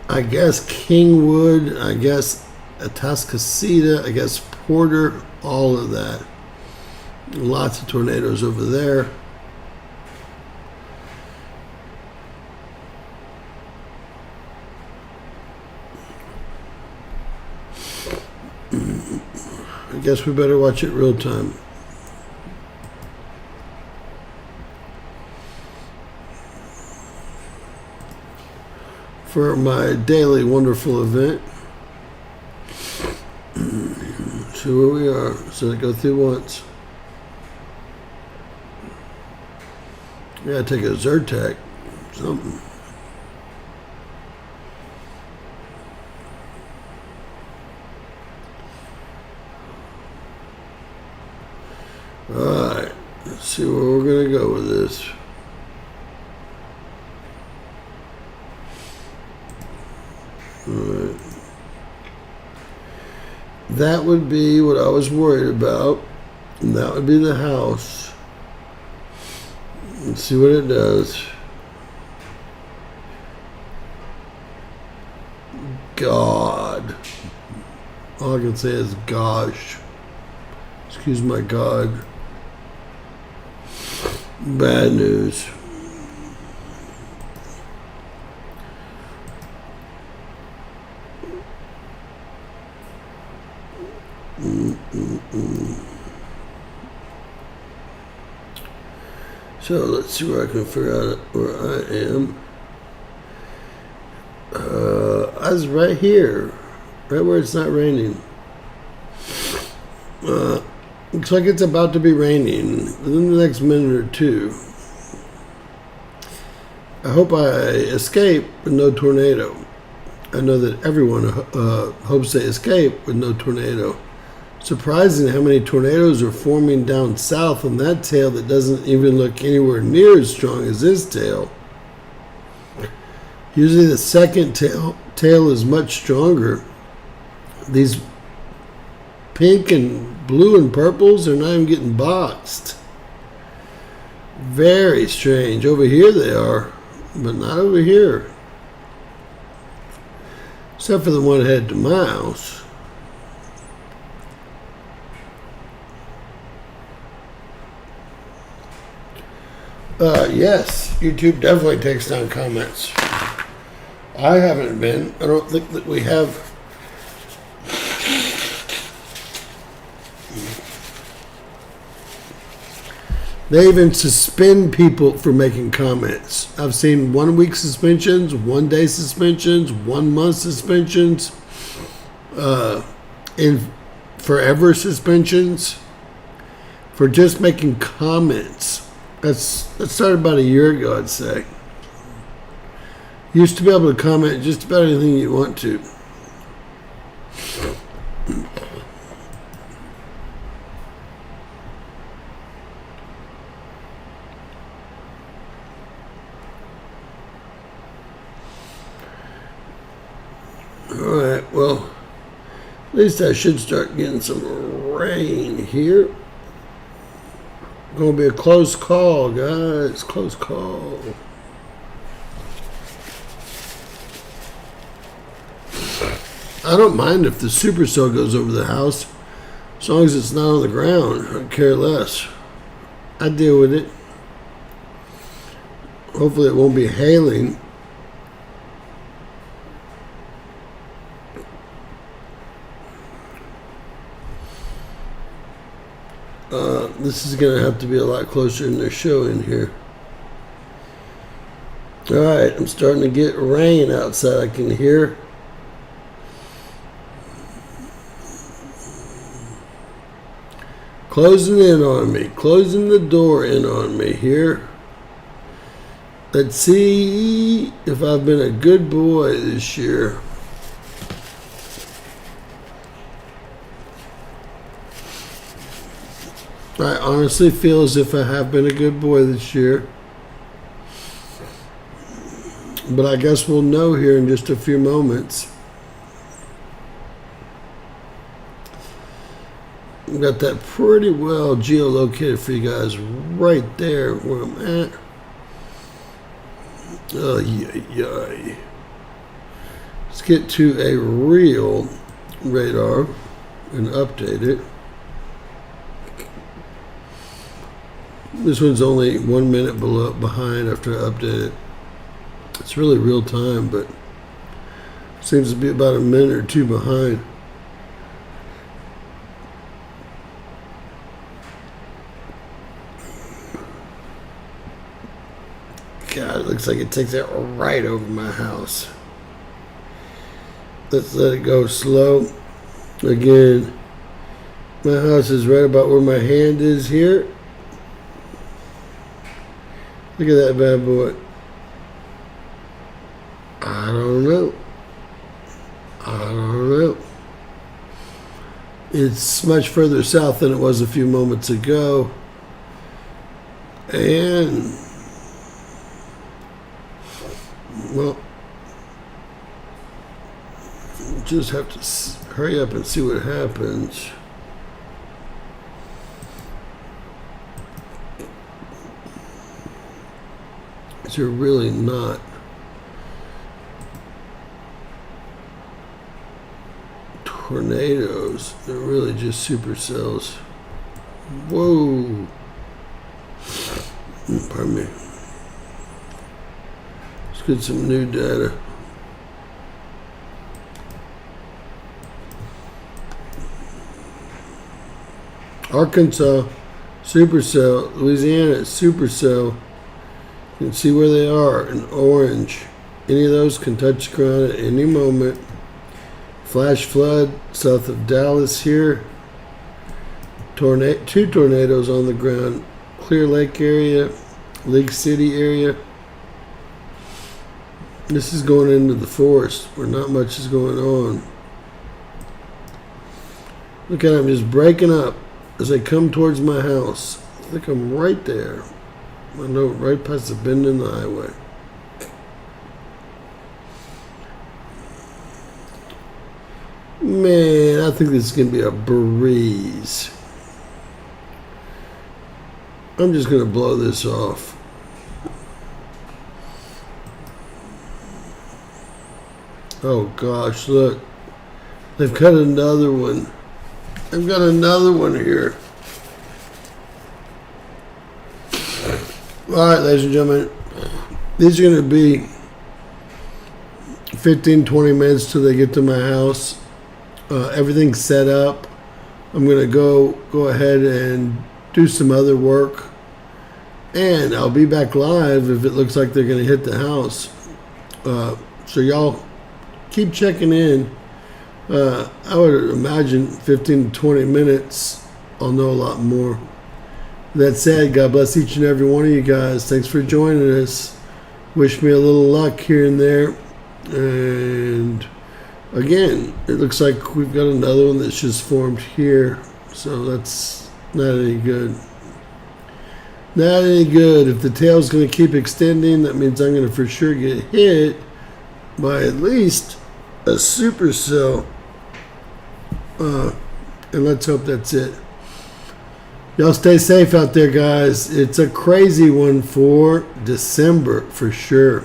I guess Kingwood, I guess Atascocita, I guess Porter, all of that. Lots of tornadoes over there. I guess we better watch it real time. For my daily wonderful event. See where we are. So I go through once. I gotta take a Zyrtec. Something. Alright. Let's see where we're gonna go with this. Alright. That would be what I was worried about. And that would be the house. Let's see what it does. God. All I can say is gosh. Excuse my God. Bad news. So let's see where I can figure out where I am. I was right here, right where it's not raining. Looks like it's about to be raining within the next minute or two. I hope I escape with no tornado. I know that everyone hopes they escape with no tornado. Surprising how many tornadoes are forming down south on that tail that doesn't even look anywhere near as strong as this tail. Usually the second tail is much stronger. These pink and blue and purples are not even getting boxed. Very strange. Over here they are, but not over here. Except for the one headed to my house. Yes, YouTube definitely takes down comments. I haven't been. I don't think that we have. They even suspend people for making comments. I've seen 1 week suspensions, 1 day suspensions, 1 month suspensions, and forever suspensions for just making comments. That started about a year ago, I'd say. You used to be able to comment just about anything you want to. Alright, well, at least I should start getting some rain here. Gonna be a close call, guys. Close call. I don't mind if the supercell goes over the house, as long as it's not on the ground. I care less. I deal with it. Hopefully it won't be hailing. This is going to have to be a lot closer than they're showing here. Alright, I'm starting to get rain outside. I can hear. Closing in on me. Closing the door in on me here. Let's see if I've been a good boy this year. I honestly feel as if I have been a good boy this year. But I guess we'll know here in just a few moments. I've got that pretty well geolocated for you guys right there where I'm at. Oh, yeah. Let's get to a real radar and update it. This one's only 1 minute behind after I update it. It's really real time, but seems to be about a minute or two behind. God, it looks like it takes it right over my house. Let's let it go slow. Again, my house is right about where my hand is here. Look at that bad boy. I don't know. It's much further south than it was a few moments ago. And, well, just have to hurry up and see what happens. They're really not tornadoes. They're really just supercells. Whoa. Pardon me. Let's get some new data. Arkansas, supercell. Louisiana, supercell. You can see where they are in orange. Any of those can touch ground at any moment. Flash flood south of Dallas here. Two tornadoes on the ground. Clear Lake area, Lake City area. This is going into the forest where not much is going on. Look at them just breaking up as they come towards my house. I think I'm right there. I know, right past the bend in the highway. Man, I think this is going to be a breeze. I'm just going to blow this off. Oh gosh, look. They've got another one. I've got another one here. Alright, ladies and gentlemen, these are going to be 15-20 minutes till they get to my house. Everything's set up. I'm going to go ahead and do some other work. And I'll be back live if it looks like they're going to hit the house. So y'all keep checking in. I would imagine 15 to 20 minutes, I'll know a lot more. That said, God bless each and every one of you guys. Thanks for joining us. Wish me a little luck here and there. And again, it looks like we've got another one that's just formed here. So that's not any good. Not any good. If the tail's going to keep extending, that means I'm going to for sure get hit by at least a supercell. And let's hope that's it. Y'all stay safe out there, guys. It's a crazy one for December for sure.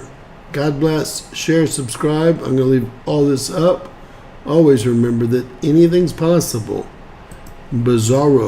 God bless. Share, subscribe. I'm going to leave all this up always remember that anything's possible. Bizarro.